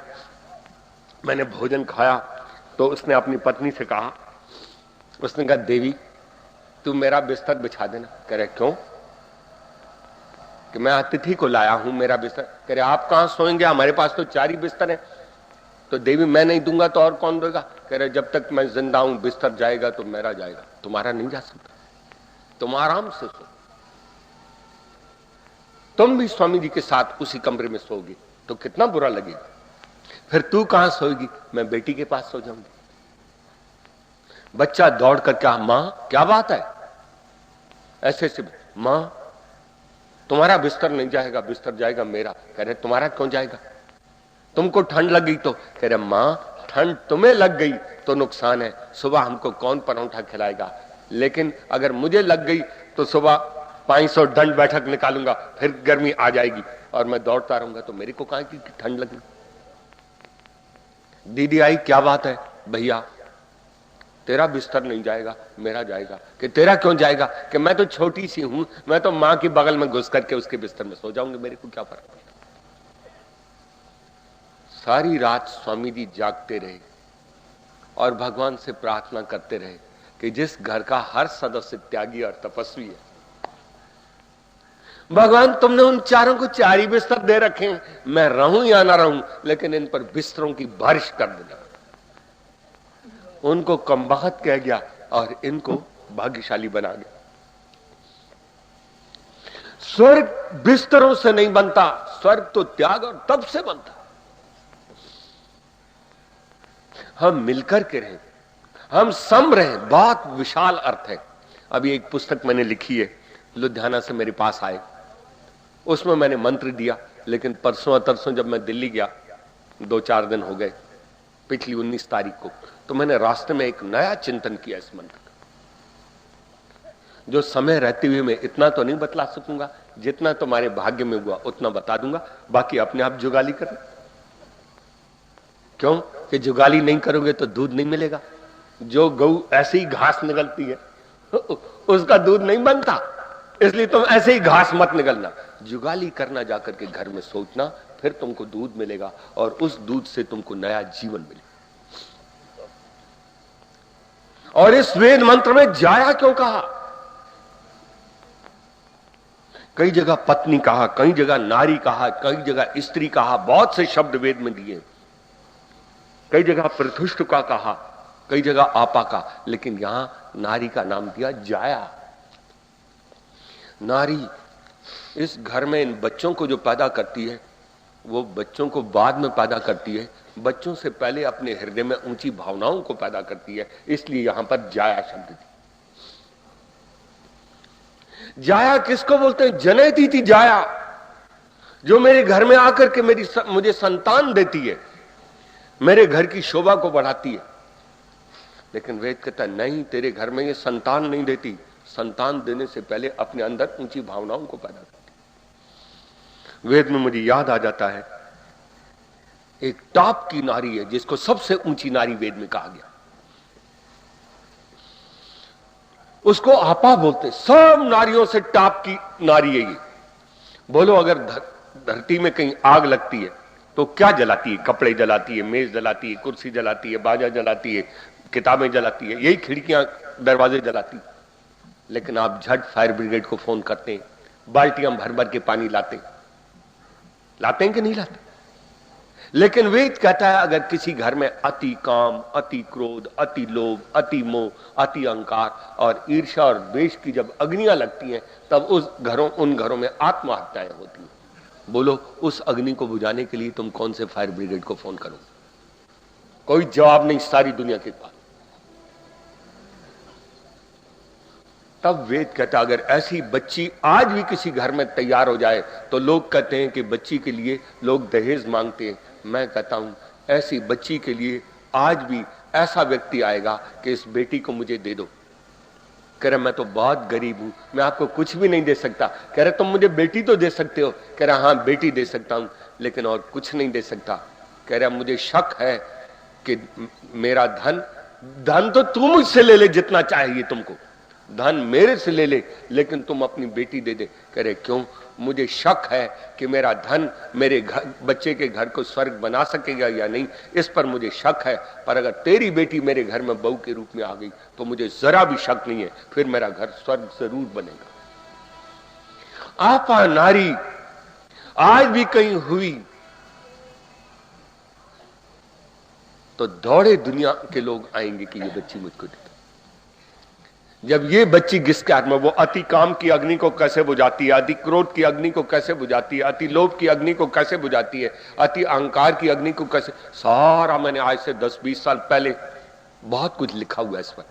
मैंने भोजन खाया, तो उसने अपनी पत्नी से कहा, उसने कहा देवी तू मेरा बिस्तर बिछा देना। कह रहे क्यों? कि मैं अतिथि को लाया हूं, मेरा बिस्तर। कह रहे आप कहां सोएंगे, हमारे पास तो 4 ही बिस्तर हैं। तो देवी मैं नहीं दूंगा तो और कौन देगा? कह रहे जब तक मैं जिंदा हूं बिस्तर जाएगा तो मेरा जाएगा, तुम्हारा नहीं जा सकता, तुम आराम से सो। तुम भी स्वामी जी के साथ उसी कमरे में सोगी तो कितना बुरा लगेगा। फिर तू कहां सोएगी? मैं बेटी के पास सो जाऊंगी। बच्चा दौड़ कर कहा मां क्या बात है? ऐसे से मां तुम्हारा बिस्तर नहीं जाएगा, बिस्तर जाएगा मेरा। कह रहे तुम्हारा क्यों जाएगा? तुमको ठंड लग गई तो। कह रहे मां ठंड तुम्हें लग गई तो नुकसान है, सुबह हमको कौन परोठा खिलाएगा, लेकिन अगर मुझे लग गई तो सुबह 500 दंड बैठक निकालूंगा, फिर गर्मी आ जाएगी और मैं दौड़ता रहूंगा, तो मेरे को कहां की ठंड लगी। दीदी आई क्या बात है? भैया तेरा बिस्तर नहीं जाएगा, मेरा जाएगा। कि तेरा क्यों जाएगा? कि मैं तो छोटी सी हूं, मैं तो मां के बगल में घुस करके उसके बिस्तर में सो जाऊंगी, मेरे को क्या फर्क पड़ता। सारी रात स्वामी जी जागते रहे और भगवान से प्रार्थना करते रहे कि जिस घर का हर सदस्य त्यागी और तपस्वी है, भगवान तुमने उन चारों को 4 ही बिस्तर दे रखे हैं, मैं रहूं या ना रहूं, लेकिन इन पर बिस्तरों की बारिश कर देना। उनको कमबख्त कह गया और इनको भाग्यशाली बना गया। स्वर्ग बिस्तरों से नहीं बनता, स्वर्ग तो त्याग और तप से बनता। हम मिलकर के रहें, हम सम रहें, बहुत विशाल अर्थ है। अभी एक पुस्तक मैंने लिखी है, लुधियाना से मेरे पास आए, उसमें मैंने मंत्र दिया, लेकिन परसों तरसों जब मैं दिल्ली गया, 2-4 दिन हो गए, पिछली 19 तारीख को, तो मैंने रास्ते में एक नया चिंतन किया इस मंत्र का। जो समय रहते हुए मैं इतना तो नहीं बतला सकूंगा, जितना तुम्हारे भाग्य में हुआ उतना बता दूंगा, बाकी अपने आप जुगाली करना। क्यों कि जुगाली नहीं करोगे तो दूध नहीं मिलेगा। जो गऊ ऐसे ही घास निगलती है उसका दूध नहीं बनता, इसलिए तुम ऐसे ही घास मत निगलना, जुगाली करना, जाकर के घर में सोचना, फिर तुमको दूध मिलेगा और उस दूध से तुमको नया जीवन मिलेगा। और इस वेद मंत्र में जाया क्यों कहा? कई जगह पत्नी कहा, कई जगह नारी कहा, कई जगह स्त्री कहा, बहुत से शब्द वेद में दिए। कई जगह प्रथुष्ट का कहा, कई जगह आपा का, लेकिन यहां नारी का नाम दिया जाया। नारी इस घर में इन बच्चों को जो पैदा करती है, वो बच्चों को बाद में पैदा करती है, बच्चों से पहले अपने हृदय में ऊंची भावनाओं को पैदा करती है, इसलिए यहां पर जाया शब्द दिया। जाया किसको बोलते हैं? जनयती थी जाया, जो मेरे घर में आकर के मुझे संतान देती है, मेरे घर की शोभा को बढ़ाती है। लेकिन वेद कहता है नहीं, तेरे घर में ये संतान नहीं देती, संतान देने से पहले अपने अंदर ऊंची भावनाओं को पैदा करती। वेद में मुझे याद आ जाता है एक टॉप की नारी है जिसको सबसे ऊंची नारी वेद में कहा गया, उसको आपा बोलते। सब नारियों से टॉप की नारी है ये। बोलो अगर धरती में कहीं आग लगती है तो क्या जलाती है? कपड़े जलाती है, मेज जलाती है, कुर्सी जलाती है, बाजा जलाती है, किताबें जलाती है, यही खिड़कियां दरवाजे जलाती। लेकिन आप झट फायर ब्रिगेड को फोन करते हैं, बाल्टियां भर भर के पानी लाते हैं कि नहीं लाते? लेकिन वेद कहता है अगर किसी घर में अति काम, अति क्रोध, अति लोभ, अति मोह, अति अहंकार और ईर्ष्या और द्वेष की जब अग्नियां लगती हैं, तब उन घरों में आत्महत्याएं होती हैं। बोलो उस अग्नि को बुझाने के लिए तुम कौन से फायर ब्रिगेड को फोन करोगे? कोई जवाब नहीं सारी दुनिया के पास। तब वेद कहता अगर ऐसी बच्ची आज भी किसी घर में तैयार हो जाए तो लोग कहते हैं कि बच्ची के लिए लोग दहेज मांगते हैं। मैं कहता हूं ऐसी बच्ची के लिए आज भी ऐसा व्यक्ति आएगा कि इस बेटी को मुझे दे दो। कह रहा मैं तो बहुत गरीब हूं, मैं आपको कुछ भी नहीं दे सकता। कह रहे तुम मुझे बेटी तो दे सकते हो? कह रहा हाँ बेटी दे सकता हूं, लेकिन और कुछ नहीं दे सकता। कह रहा मुझे शक है कि मेरा धन तो तुम मुझसे ले ले, जितना चाहिए तुमको धन मेरे से ले ले, लेकिन तुम अपनी बेटी दे दे। कह रहे क्यों? मुझे शक है कि मेरा धन मेरे बच्चे के घर को स्वर्ग बना सकेगा या नहीं, इस पर मुझे शक है। पर अगर तेरी बेटी मेरे घर में बहू के रूप में आ गई तो मुझे जरा भी शक नहीं है, फिर मेरा घर स्वर्ग जरूर बनेगा। आपा नारी आज भी कहीं हुई तो दौड़े दुनिया के लोग आएंगे कि ये बच्ची मुझको दे। जब ये बच्ची जिसके हाथ में, वो अति काम की अग्नि को कैसे बुझाती है, अति क्रोध की अग्नि को कैसे बुझाती है, अति लोभ की अग्नि को कैसे बुझाती है, अति अहंकार की अग्नि को कैसे, सारा मैंने आज से 10-20 साल पहले बहुत कुछ लिखा हुआ है इस पर।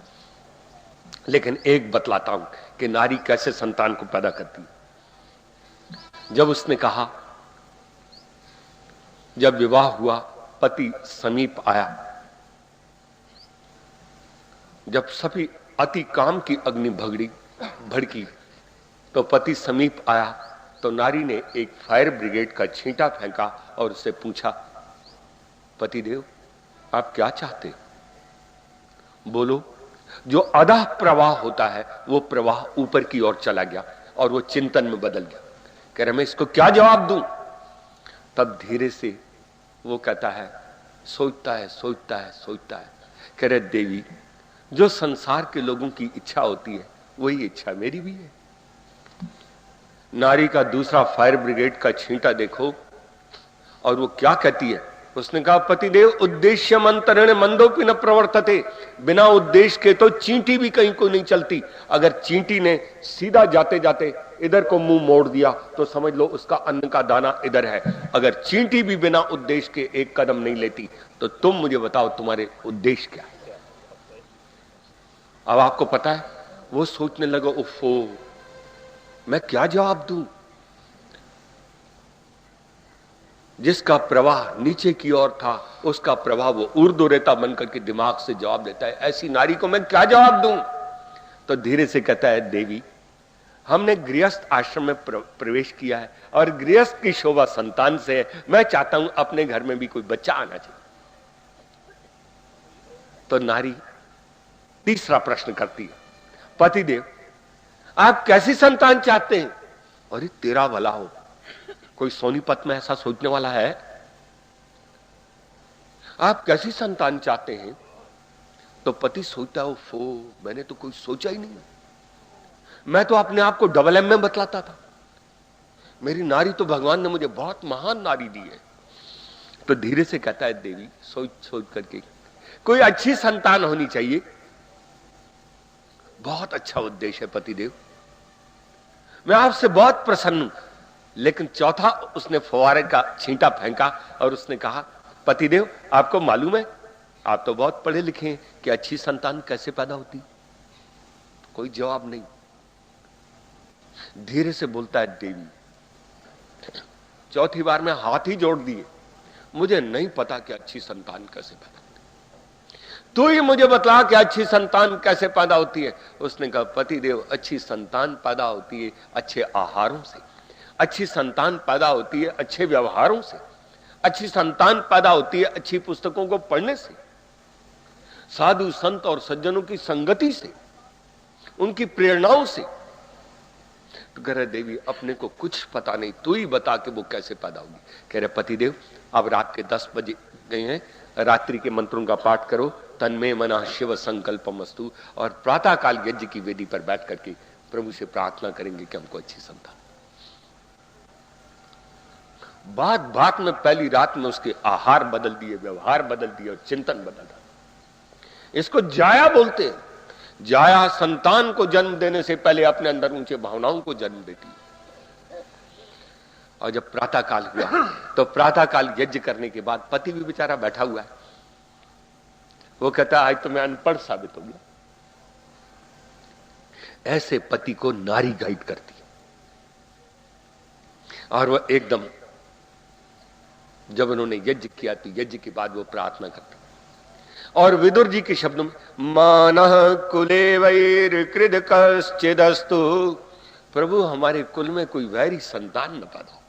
लेकिन एक बतलाता हूं कि नारी कैसे संतान को पैदा करती है। जब उसने कहा, जब विवाह हुआ, पति समीप आया, जब सभी अति काम की अग्नि भड़की तो पति समीप आया तो नारी ने एक फायर ब्रिगेड का छींटा फेंका और उससे पूछा, पतिदेव आप क्या चाहते? बोलो। जो अधः प्रवाह होता है वो प्रवाह ऊपर की ओर चला गया और वो चिंतन में बदल गया। कह रहे मैं इसको क्या जवाब दूं? तब धीरे से वो कहता है, सोचता है। कह रहे देवी, जो संसार के लोगों की इच्छा होती है वही इच्छा मेरी भी है। नारी का दूसरा फायर ब्रिगेड का छींटा देखो और वो क्या कहती है। उसने कहा, पतिदेव उद्देश्य मंत्रण मंदोपि न प्रवर्तते। बिना उद्देश्य के तो चींटी भी कहीं को नहीं चलती। अगर चींटी ने सीधा जाते जाते इधर को मुंह मोड़ दिया तो समझ लो उसका अन्न का दाना इधर है। अगर चींटी भी बिना उद्देश्य के एक कदम नहीं लेती तो तुम मुझे बताओ तुम्हारे उद्देश्य क्या है? अब आपको पता है, वो सोचने लगा, उफ़ो मैं क्या जवाब दूं? जिसका प्रवाह नीचे की ओर था उसका प्रवाह वो ऊर्ध्व रेता बनकर के दिमाग से जवाब देता है, ऐसी नारी को मैं क्या जवाब दूं? तो धीरे से कहता है, देवी हमने गृहस्थ आश्रम में प्रवेश किया है और गृहस्थ की शोभा संतान से है, मैं चाहता हूं अपने घर में भी कोई बच्चा आना चाहिए। तो नारी तीसरा प्रश्न करती है, पतिदेव आप कैसी संतान चाहते हैं? अरे तेरा भला हो, कोई सोनीपत में ऐसा सोचने वाला है? आप कैसी संतान चाहते हैं? तो पति सोचता है, फो मैंने तो कोई सोचा ही नहीं, मैं तो अपने आप को डबल एम में बतलाता था, मेरी नारी तो भगवान ने मुझे बहुत महान नारी दी है। तो धीरे से कहता है, देवी सोच सोच करके कोई अच्छी संतान होनी चाहिए। बहुत अच्छा उद्देश्य है पतिदेव, मैं आपसे बहुत प्रसन्न हूं। लेकिन चौथा उसने फुवारे का छींटा फेंका और उसने कहा, पतिदेव आपको मालूम है, आप तो बहुत पढ़े लिखे हैं, कि अच्छी संतान कैसे पैदा होती? कोई जवाब नहीं। धीरे से बोलता है, देवी चौथी बार में हाथ ही जोड़ दिए, मुझे नहीं पता कि अच्छी संतान कैसे पैदा होती, तू ही मुझे बतला कि अच्छी संतान कैसे पैदा होती है। उसने कहा, पतिदेव अच्छी संतान पैदा होती है अच्छे आहारों से, अच्छी संतान पैदा होती है अच्छे व्यवहारों से, अच्छी संतान पैदा होती है अच्छी पुस्तकों को पढ़ने से, साधु संत और सज्जनों की संगति से, उनकी प्रेरणाओं से। तो कह रहे, देवी अपने को कुछ पता नहीं, तू ही बता कि वो कैसे पैदा होगी। कह रहे, पतिदेव अब रात के 10 बजे गए हैं, रात्रि के मंत्रों का पाठ करो, तन्मे मना शिव संकल्पमस्तु, और प्रातः काल यज्ञ की वेदी पर बैठ करके प्रभु से प्रार्थना करेंगे कि हमको अच्छी संतान। बात बात में पहली रात में उसके आहार बदल दिए, व्यवहार बदल दिए और चिंतन बदल दिया। इसको जाया बोलते हैं। जाया संतान को जन्म देने से पहले अपने अंदर ऊंचे भावनाओं को जन्म देती है। और जब प्रातः काल हुआ तो प्रातः काल यज्ञ करने के बाद पति भी बेचारा बैठा हुआ है, वो कहता है, आज तो मैं अनपढ़ साबित हो गया। ऐसे पति को नारी गाइड करती है। और वह एकदम, जब उन्होंने यज्ञ किया तो यज्ञ के बाद वो प्रार्थना करते, और विदुर जी के शब्दों में, मानः कुले वैर कृद कश्चिदस्तु, प्रभु हमारे कुल में कोई वैरी संतान न पैदा हो।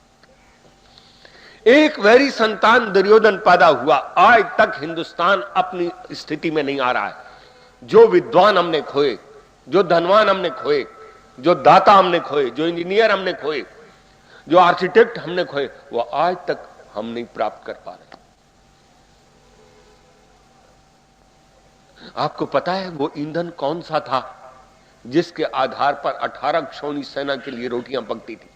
एक वैरी संतान दुर्योधन पैदा हुआ, आज तक हिंदुस्तान अपनी स्थिति में नहीं आ रहा है। जो विद्वान हमने खोए, जो धनवान हमने खोए, जो दाता हमने खोए, जो इंजीनियर हमने खोए, जो आर्किटेक्ट हमने खोए, वो आज तक हम नहीं प्राप्त कर पा रहे। आपको पता है वो ईंधन कौन सा था जिसके आधार पर 18 क्षौणी सेना के लिए रोटियां पकती थी?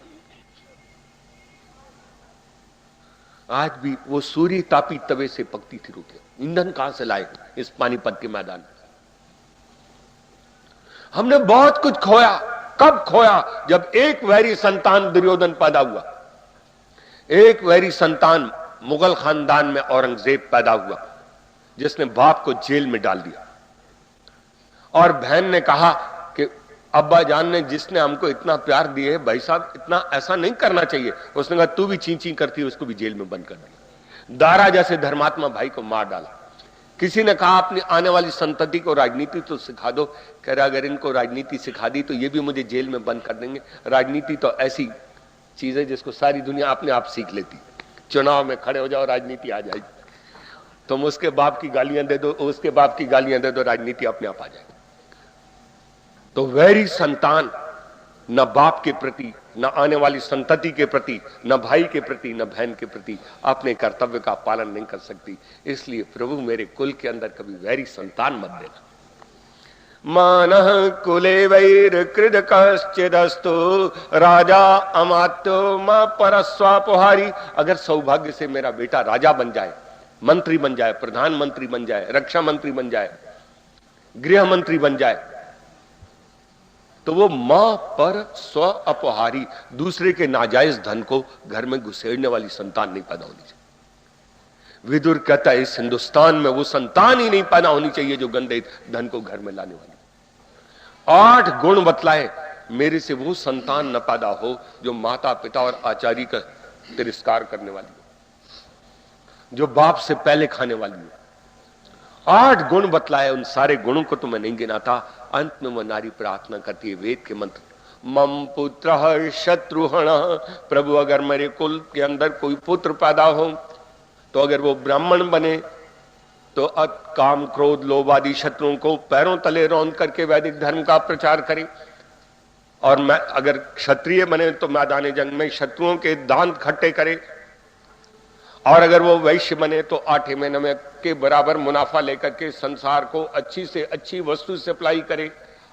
आज भी वो सूर्य तापी तवे से पकती थी रोटियां। ईंधन कहां से लाए इस पानीपत के मैदान में? हमने बहुत कुछ खोया। कब खोया? जब एक वैरी संतान दुर्योधन पैदा हुआ, एक वैरी संतान मुगल खानदान में औरंगजेब पैदा हुआ, जिसने बाप को जेल में डाल दिया। और बहन ने कहा कि अब्बा जान ने जिसने हमको इतना प्यार दिए, भाई साहब इतना ऐसा नहीं करना चाहिए। उसने कहा, तू भी ची ची करती है, उसको भी जेल में बंद कर दिया। दारा जैसे धर्मात्मा भाई को मार डाला। किसी ने कहा, अपनी आने वाली संतति को राजनीति तो सिखा दो। कह रहा, अगर इनको राजनीति सिखा दी तो ये भी मुझे जेल में बंद कर देंगे। राजनीति तो ऐसी चीज है जिसको सारी दुनिया अपने आप सीख लेती। चुनाव में खड़े हो जाओ, राजनीति आ जाएगी। तुम उसके बाप की गालियां दे दो, उसके बाप की गालियां दे दो, राजनीति अपने आप आ जाएगी। तो वैरी संतान न बाप के प्रति, न आने वाली संतति के प्रति, न भाई के प्रति, न बहन के प्रति अपने कर्तव्य का पालन नहीं कर सकती। इसलिए प्रभु मेरे कुल के अंदर कभी वैरी संतान मत देना। मानः कुले वैर कृद कश्चिदस्तु राजा अमात्यो मा परस्वापोहारी। अगर सौभाग्य से मेरा बेटा राजा बन जाए, मंत्री बन जाए, प्रधानमंत्री बन जाए, रक्षा मंत्री बन जाए, गृह मंत्री बन जाए, तो वो मां पर स्व अपहारी, दूसरे के नाजायज धन को घर में घुसेड़ने वाली संतान नहीं पैदा होनी चाहिए। विदुर कहता है, इस हिंदुस्तान में वो संतान ही नहीं पैदा होनी चाहिए जो गंदे धन को घर में लाने वाली। 8 गुण बतलाए, मेरे से वो संतान न पैदा हो जो माता पिता और आचार्य का तिरस्कार करने वाली हो। जो बाप से पहले खाने वाली है। 8 गुण बतलाए, उन सारे गुणों को तो मैं नहीं गिनाता। अंत में वो नारी प्रार्थना करती है वेद के मंत्र, मम पुत्र शत्रुहण। प्रभु अगर मेरे कुल के अंदर कोई पुत्र पैदा हो तो अगर वो ब्राह्मण बने तो काम क्रोध लोभ आदि शत्रुओं को पैरों तले रौंद करके वैदिक धर्म का प्रचार करे, और मैं अगर क्षत्रिय बने तो मैदान जंग में शत्रुओं के दांत खट्टे करे, और अगर वो वैश्य बने तो 8 महीने में के बराबर मुनाफा लेकर के संसार को अच्छी से अच्छी वस्तु सप्लाई करे,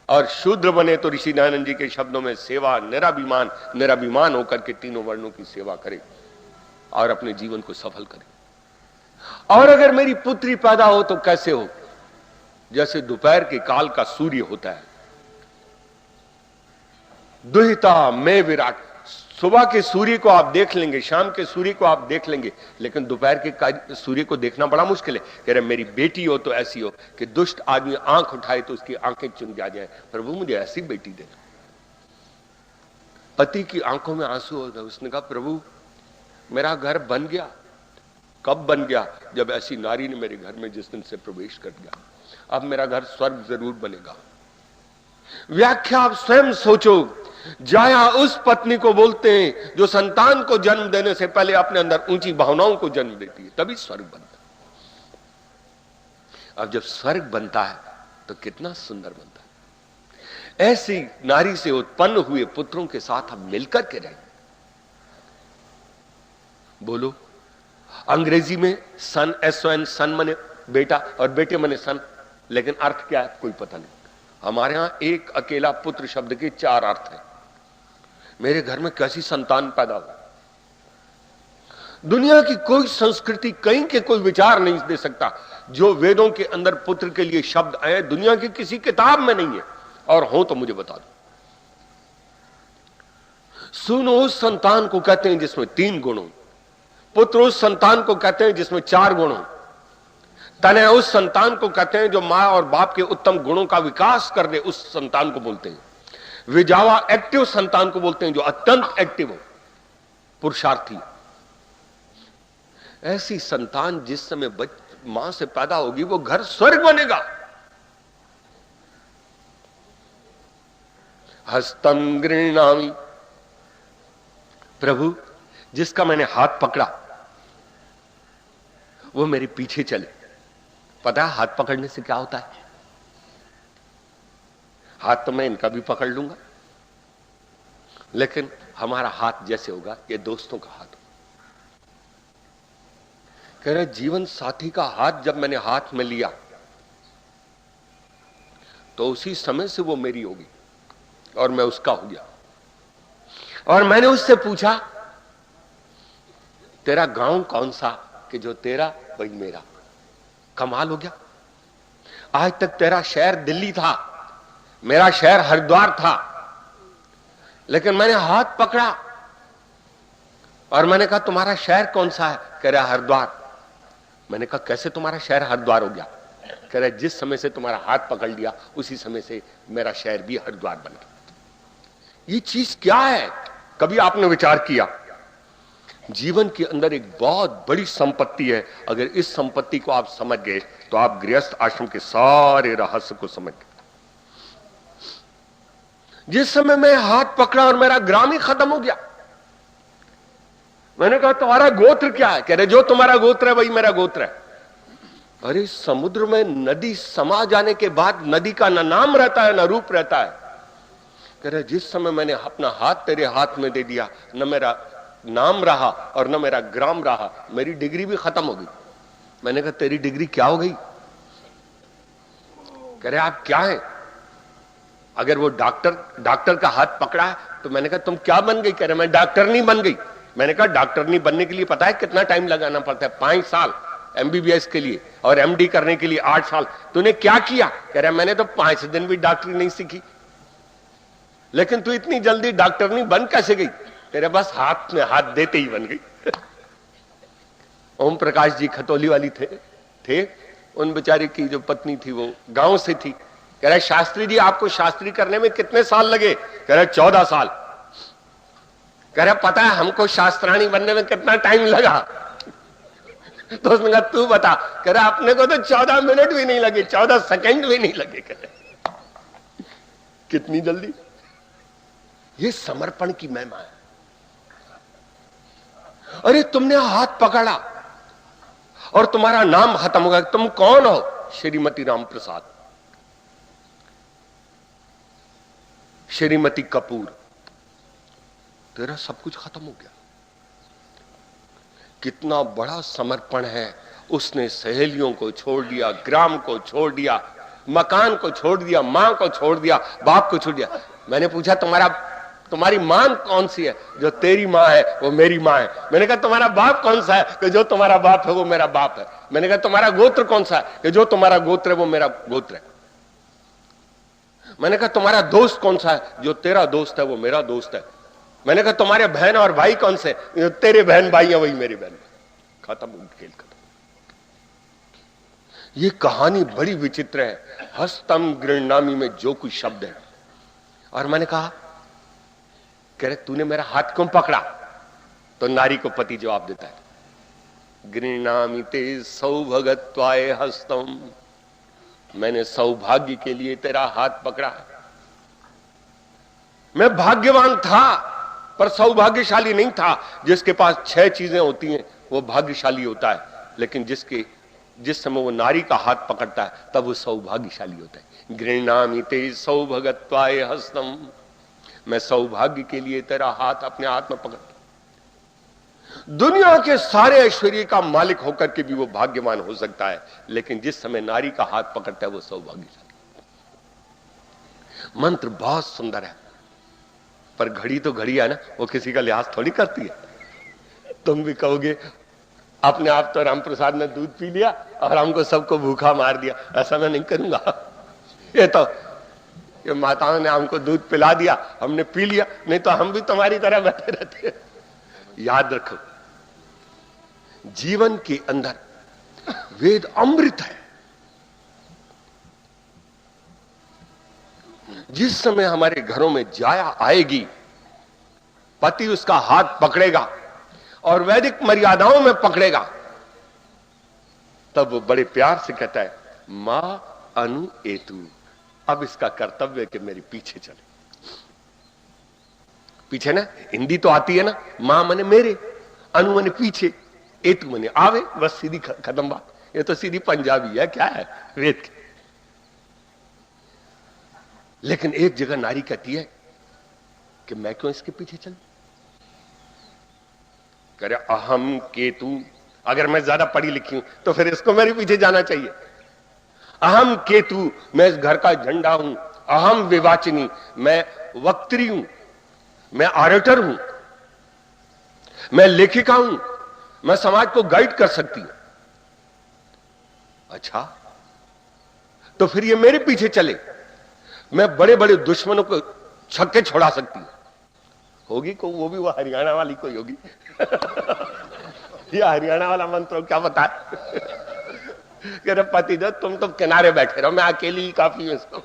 और शूद्र बने तो ऋषि दयानंद जी के शब्दों में सेवा निराभिमान होकर के तीनों वर्णों की सेवा करे और अपने जीवन को सफल करे। और अगर मेरी पुत्री पैदा हो तो कैसे हो? जैसे दोपहर के काल का सूर्य होता है, दुहिता में विराट। सुबह के सूर्य को आप देख लेंगे, शाम के सूर्य को आप देख लेंगे, लेकिन दोपहर के सूर्य को देखना बड़ा मुश्किल है। कह रहे मेरी बेटी हो तो ऐसी हो कि दुष्ट आदमी आंख उठाए तो उसकी आंखें चुन जा जाए। प्रभु मुझे ऐसी बेटी देना। पति की आंखों में आंसू हो गए। उसने कहा प्रभु मेरा घर बन गया। कब बन गया? जब ऐसी नारी ने मेरे घर में जिस दिन से प्रवेश कर गया। अब मेरा घर स्वर्ग जरूर बनेगा। व्याख्या आप स्वयं सोचो। जाया उस पत्नी को बोलते हैं जो संतान को जन्म देने से पहले अपने अंदर ऊंची भावनाओं को जन्म देती है, तभी स्वर्ग बनता है। अब जब स्वर्ग बनता है तो कितना सुंदर बनता है। ऐसी नारी से उत्पन्न हुए पुत्रों के साथ हम मिलकर के रहें। बोलो, अंग्रेजी में सन SON सन मने बेटा और बेटे मने सन, लेकिन अर्थ क्या है कोई पता नहीं। हमारे यहां एक अकेला पुत्र शब्द के 4 अर्थ हैं। मेरे घर में कैसी संतान पैदा हो? दुनिया की कोई संस्कृति कहीं के कोई विचार नहीं दे सकता जो वेदों के अंदर पुत्र के लिए शब्द आए दुनिया की किसी किताब में नहीं है, और हो तो मुझे बता दो। सुनो उस संतान को कहते हैं जिसमें 3 गुण हो। पुत्र उस संतान को कहते हैं जिसमें 4 गुण हो। तनय उस संतान को कहते हैं जो मां और बाप के उत्तम गुणों का विकास कर दे, उस संतान को बोलते हैं। विजावा एक्टिव संतान को बोलते हैं जो अत्यंत एक्टिव हो, पुरुषार्थी। ऐसी संतान जिस समय मां से पैदा होगी वो घर स्वर्ग बनेगा। हस्तम गृह्णामि। प्रभु जिसका मैंने हाथ पकड़ा वो मेरे पीछे चले। पता है हाथ पकड़ने से क्या होता है? हाथ तो मैं इनका भी पकड़ लूंगा, लेकिन हमारा हाथ जैसे होगा ये दोस्तों का हाथ होगा। कह रहे जीवन साथी का हाथ जब मैंने हाथ में लिया तो उसी समय से वो मेरी होगी और मैं उसका हो गया। और मैंने उससे पूछा तेरा गांव कौन सा? कि जो तेरा वही मेरा। कमाल हो गया। आज तक तेरा शहर दिल्ली था, मेरा शहर हरिद्वार था, लेकिन मैंने हाथ पकड़ा और मैंने कहा तुम्हारा शहर कौन सा है? कह रहा हरिद्वार। मैंने कहा कैसे तुम्हारा शहर हरिद्वार हो गया? कह रहा जिस समय से तुम्हारा हाथ पकड़ लिया उसी समय से मेरा शहर भी हरिद्वार बन गया। ये चीज क्या है? कभी आपने विचार किया? जीवन के अंदर एक बहुत बड़ी संपत्ति है। अगर इस संपत्ति को आप समझ गए तो आप गृहस्थ आश्रम के सारे रहस्य को समझ गए। जिस समय मैं हाथ पकड़ा और मेरा ग्राम ही खत्म हो गया, मैंने कहा तुम्हारा गोत्र क्या है? कह रहे जो तुम्हारा गोत्र है वही मेरा गोत्र है। अरे समुद्र में नदी समा जाने के बाद नदी का ना नाम रहता है ना रूप रहता है। कह रहे जिस समय मैंने अपना हाथ तेरे हाथ में दे दिया, न मेरा नाम रहा और न मेरा ग्राम रहा, मेरी डिग्री भी खत्म हो गई। मैंने कहा तेरी डिग्री क्या हो गई? कह रहे आप क्या है? अगर वो डॉक्टर का हाथ पकड़ा है तो मैंने कहा तुम क्या बन गई? कह रहे मैं डॉक्टर नहीं बन गई। मैंने कहा डॉक्टर नहीं बनने के लिए पता है कितना टाइम लगाना पड़ता है? 5 साल MBBS के लिए और MD करने के लिए 8 साल। तूने क्या किया? कह रहा मैंने तो 5 दिन भी डॉक्टरी नहीं सीखी। लेकिन तू इतनी जल्दी डॉक्टर नहीं बन कैसे गई? तेरे बस हाथ में हाथ देते ही बन गई। ओम प्रकाश जी खतौली वाली थे उन बेचारी की जो पत्नी थी वो गांव से थी। कह रहे शास्त्री जी आपको शास्त्री करने में कितने साल लगे? कह रहे 14 साल। कह रहे पता है हमको शास्त्राणी बनने में कितना टाइम लगा? तो उसने कहा तू बता। कह रहा अपने को तो 14 मिनट भी नहीं लगे, 14 सेकंड भी नहीं लगे। कह रहे कितनी जल्दी। ये समर्पण की महिमा है। अरे तुमने हाथ पकड़ा और तुम्हारा नाम खत्म हो गया। तुम कौन हो? श्रीमती राम प्रसाद, श्रीमती कपूर। तेरा सब कुछ खत्म हो गया। कितना बड़ा समर्पण है। उसने सहेलियों को छोड़ दिया, ग्राम को छोड़ दिया, मकान को छोड़ दिया, मां को छोड़ दिया, बाप को छोड़ दिया। मैंने पूछा तुम्हारी मां कौन सी है? जो तेरी मां है वो मेरी मां है। मैंने कहा तुम्हारा बाप कौन सा है? कि जो तुम्हारा बाप है वो मेरा बाप है। मैंने कहा तुम्हारा गोत्र कौन सा है? कि जो तुम्हारा गोत्र है वो मेरा गोत्र है। मैंने कहा तुम्हारा दोस्त कौन सा है? जो तेरा दोस्त है वो मेरा दोस्त है। मैंने कहा तुम्हारे बहन और भाई कौन से? जो तेरे बहन भाई है वही मेरी बहन। खत्म, खेल खत्म। ये कहानी बड़ी विचित्र है। हस्तम गृहणामी में जो कुछ शब्द है। और मैंने कहा, कह रहे तूने मेरा हाथ क्यों पकड़ा? तो नारी को पति जवाब देता है, गृहणामी ते सौभगत्वाय हस्तम, मैंने सौभाग्य के लिए तेरा हाथ पकड़ा। मैं भाग्यवान था पर सौभाग्यशाली नहीं था। जिसके पास 6 चीजें होती हैं वो भाग्यशाली होता है, लेकिन जिस समय वो नारी का हाथ पकड़ता है तब वो सौभाग्यशाली होता है। गृहणामि ते सौभगत्वाय हस्तम, मैं सौभाग्य के लिए तेरा हाथ अपने हाथ में पकड़ता। दुनिया के सारे ऐश्वर्य का मालिक होकर के भी वो भाग्यवान हो सकता है, लेकिन जिस समय नारी का हाथ पकड़ता है वो सौभाग्यशाली। मंत्र बहुत सुंदर है, पर घड़ी तो घड़ी है ना, वो किसी का लिहाज थोड़ी करती है। तुम भी कहोगे अपने आप तो राम प्रसाद ने दूध पी लिया और हमको सबको भूखा मार दिया। ऐसा मैं नहीं करूंगा। ये माताओं ने हमको दूध पिला दिया, हमने पी लिया, नहीं तो हम भी तुम्हारी तरह बैठे रहते। याद रखो, जीवन के अंदर वेद अमृत है। जिस समय हमारे घरों में जाया आएगी, पति उसका हाथ पकड़ेगा और वैदिक मर्यादाओं में पकड़ेगा, तब वो बड़े प्यार से कहता है, मां अनु एतु, अब इसका कर्तव्य है कि मेरे पीछे चले। पीछे ना, हिंदी तो आती है ना, मां मने मेरे, अनु मने पीछे, एतु मने आवे, बस सीधी खत्म बात। ये तो सीधी पंजाबी है, क्या है वेद की। लेकिन एक जगह नारी कहती है कि मैं क्यों इसके पीछे चलूं? करे अहम केतु, अगर मैं ज्यादा पढ़ी लिखी हूं तो फिर इसको मेरे पीछे जाना चाहिए। अहम केतु, मैं इस घर का झंडा हूं। अहम विवाचिनी, मैं वक्त्री हूं, मैं ऑरेटर हूं, मैं लेखिका हूं, मैं समाज को गाइड कर सकती हूं। अच्छा, तो फिर ये मेरे पीछे चले, मैं बड़े बड़े दुश्मनों को छक्के छोड़ा सकती हूं। होगी को वो भी वो हरियाणा वाली कोई होगी। ये हरियाणा वाला मंत्र क्या बता। कह रहे पति जो तुम तो किनारे बैठे रहो, मैं अकेली ही काफी हूं इसको।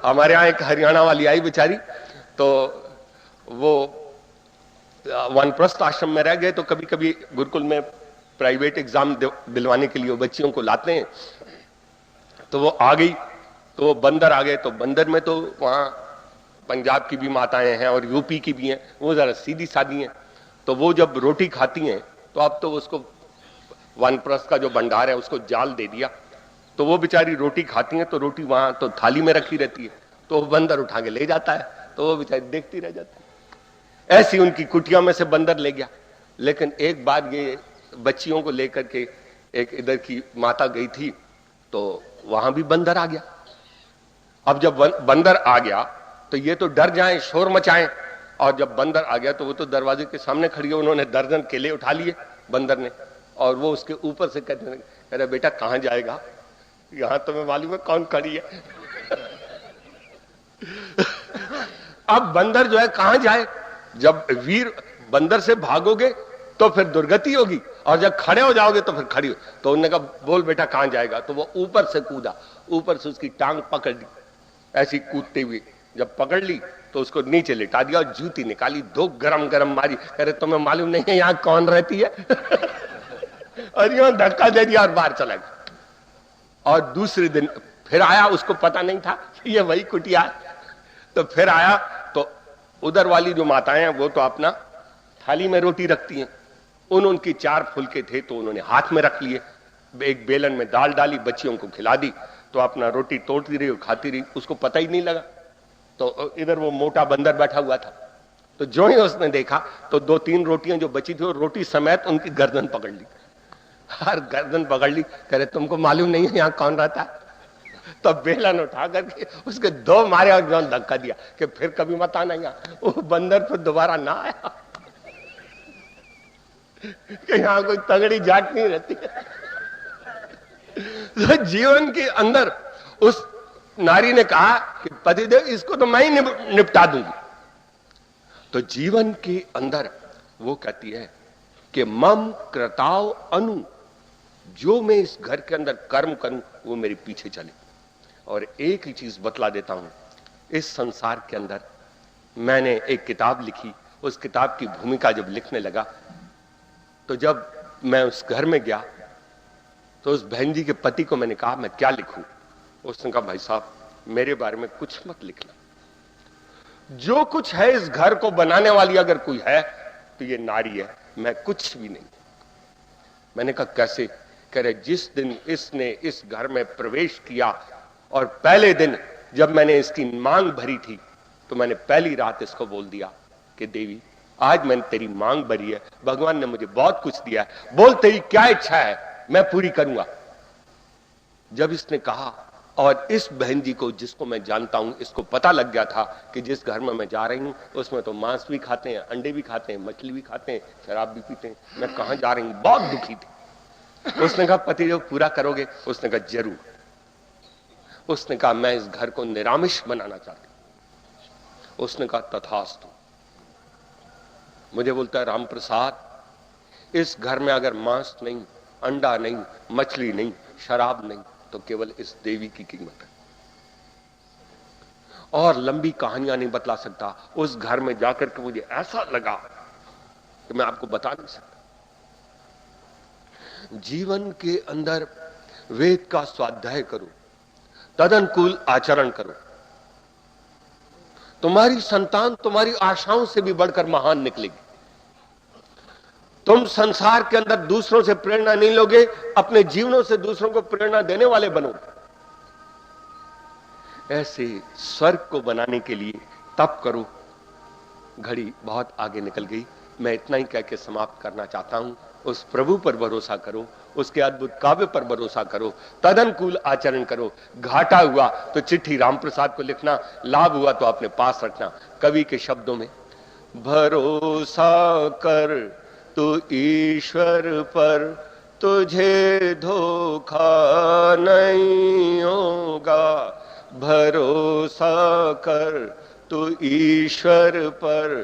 हमारे यहाँ एक हरियाणा वाली आई बेचारी, तो वो वानप्रस्थ आश्रम में रह गए, तो कभी कभी गुरुकुल में प्राइवेट एग्जाम दिलवाने के लिए वो बच्चियों को लाते हैं। तो वो आ गई, तो वो बंदर आ गए। तो बंदर में तो वहां पंजाब की भी माताएं हैं और यूपी की भी हैं, वो जरा सीधी सादी हैं। तो वो जब रोटी खाती हैं तो अब तो उसको वानप्रस्थ का जो भंडार है उसको जाल दे दिया, तो वो बेचारी रोटी खाती हैं, तो रोटी वहां तो थाली में रखी रहती है, तो वो बंदर उठा के ले जाता है, तो वो बेचारी देखती रह जाती है। ऐसी उनकी कुटिया में से बंदर ले गया। लेकिन एक बार ये बच्चियों को लेकर के एक इधर की माता गई थी, तो वहां भी बंदर आ गया। अब जब बंदर आ गया तो ये तो डर जाएं, शोर मचाएं, और जब बंदर आ गया तो वो तो दरवाजे के सामने खड़ी है। उन्होंने दर्जन केले उठा लिए बंदर ने, और वो उसके ऊपर से कहते हैं, अरे बेटा कहां जाएगा, यहां तो मैं मालूम है कौन खड़ी है। अब बंदर जो है कहां जाए, जब वीर बंदर से भागोगे तो फिर दुर्गति होगी, और जब खड़े हो जाओगे तो फिर खड़ी हो। तो उन्होंने कहा बोल बेटा कहां जाएगा, तो वो ऊपर से कूदा, ऊपर से उसकी टांग पकड़ ली ऐसी कूदते हुए। जब पकड़ ली तो उसको नीचे लिटा दिया और जूती निकाली, 2 गरम गरम मारी। अरे तुम्हें मालूम नहीं है यहां कौन रहती है। और यूं धक्का दे दिया और बाहर चला गया। और दूसरे दिन फिर आया, उसको पता नहीं था ये वही कुटिया है। तो फिर आया तो उधर वाली जो माताएं हैं वो तो अपना थाली में रोटी रखती हैं, उनकी 4 फुलके थे तो उन्होंने हाथ में रख लिए, एक बेलन में दाल डाली, बच्चियों को खिला दी, तो अपना रोटी तोड़ती रही और खाती रही, उसको पता ही नहीं लगा। तो इधर वो मोटा बंदर बैठा हुआ था, तो जो ही उसने देखा तो 2-3 रोटियां जो बची थी, रोटी समेत उनकी गर्दन पकड़ ली, हर गर्दन पकड़ ली। कह रहे तुमको मालूम नहीं है यहाँ कौन रहता है? तो बेलन उठा करके उसके 2 मारे और जो धक्का दिया कि फिर कभी मत आना यहाँ। वो बंदर फिर दोबारा ना आया कि यहाँ कोई तगड़ी जाट नहीं रहती है। तो जीवन के अंदर उस नारी ने कहा कि पतिदेव इसको तो मैं ही निपटा दूंगी। तो जीवन के अंदर वो कहती है कि मम कृताव अनु, जो मैं इस घर के अंदर कर्म करूं वो मेरे पीछे चले। और एक ही चीज बतला देता हूं, इस संसार के अंदर मैंने एक किताब लिखी, उस किताब की भूमिका जब लिखने लगा तो जब मैं उस घर में गया तो उस बहन जी के पति को मैंने कहा मैं क्या लिखूं? उसने कहा भाई साहब मेरे बारे में कुछ मत लिखना, जो कुछ है इस घर को बनाने वाली अगर कोई है तो ये नारी है, मैं कुछ भी नहीं। मैंने कहा कैसे? कह रहे जिस दिन इसने इस घर में प्रवेश किया और पहले दिन जब मैंने इसकी मांग भरी थी तो मैंने पहली रात इसको बोल दिया कि देवी आज मैंने तेरी मांग भरी है, भगवान ने मुझे बहुत कुछ दिया है, बोल तेरी क्या इच्छा है मैं पूरी करूंगा। जब इसने कहा, और इस बहन जी को जिसको मैं जानता हूं, इसको पता लग गया था कि जिस घर में मैं जा रही हूं उसमें तो मांस भी खाते हैं, अंडे भी खाते हैं, मछली भी खाते हैं, शराब भी पीते हैं, मैं कहां जा रही हूं। बहुत दुखी थी। उसने कहा पति जो पूरा करोगे? उसने कहा जरूर। उसने कहा मैं इस घर को निरामिष बनाना चाहती हूं। उसने कहा तथास्तु। मुझे बोलता है राम प्रसाद इस घर में अगर मांस नहीं, अंडा नहीं, मछली नहीं, शराब नहीं, तो केवल इस देवी की कीमत है। और लंबी कहानियां नहीं बतला सकता। उस घर में जाकर के मुझे ऐसा लगा कि मैं आपको बता नहीं सकता। जीवन के अंदर वेद का स्वाध्याय करो, तदनुकूल आचरण करो, तुम्हारी संतान तुम्हारी आशाओं से भी बढ़कर महान निकलेगी। तुम संसार के अंदर दूसरों से प्रेरणा नहीं लोगे, अपने जीवनों से दूसरों को प्रेरणा देने वाले बनोगे। ऐसे स्वर्ग को बनाने के लिए तप करो। घड़ी बहुत आगे निकल गई, मैं इतना ही कह के समाप्त करना चाहता हूं। उस प्रभु पर भरोसा करो, उसके अद्भुत काव्य पर भरोसा करो, तदनुकूल आचरण करो। घाटा हुआ तो चिट्ठी राम प्रसाद को लिखना, लाभ हुआ तो अपने पास रखना। कवि के शब्दों में, भरोसा कर तू ईश्वर पर, तुझे धोखा नहीं होगा। भरोसा कर तू ईश्वर पर,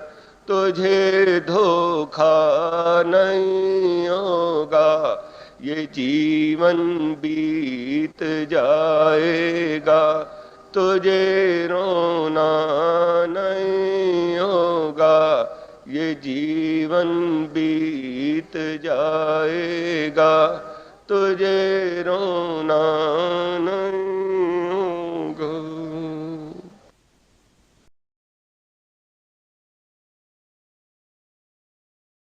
तुझे धोखा नहीं होगा। ये जीवन बीत जाएगा, तुझे रोना नहीं होगा। ये जीवन बीत जाएगा, तुझे रोना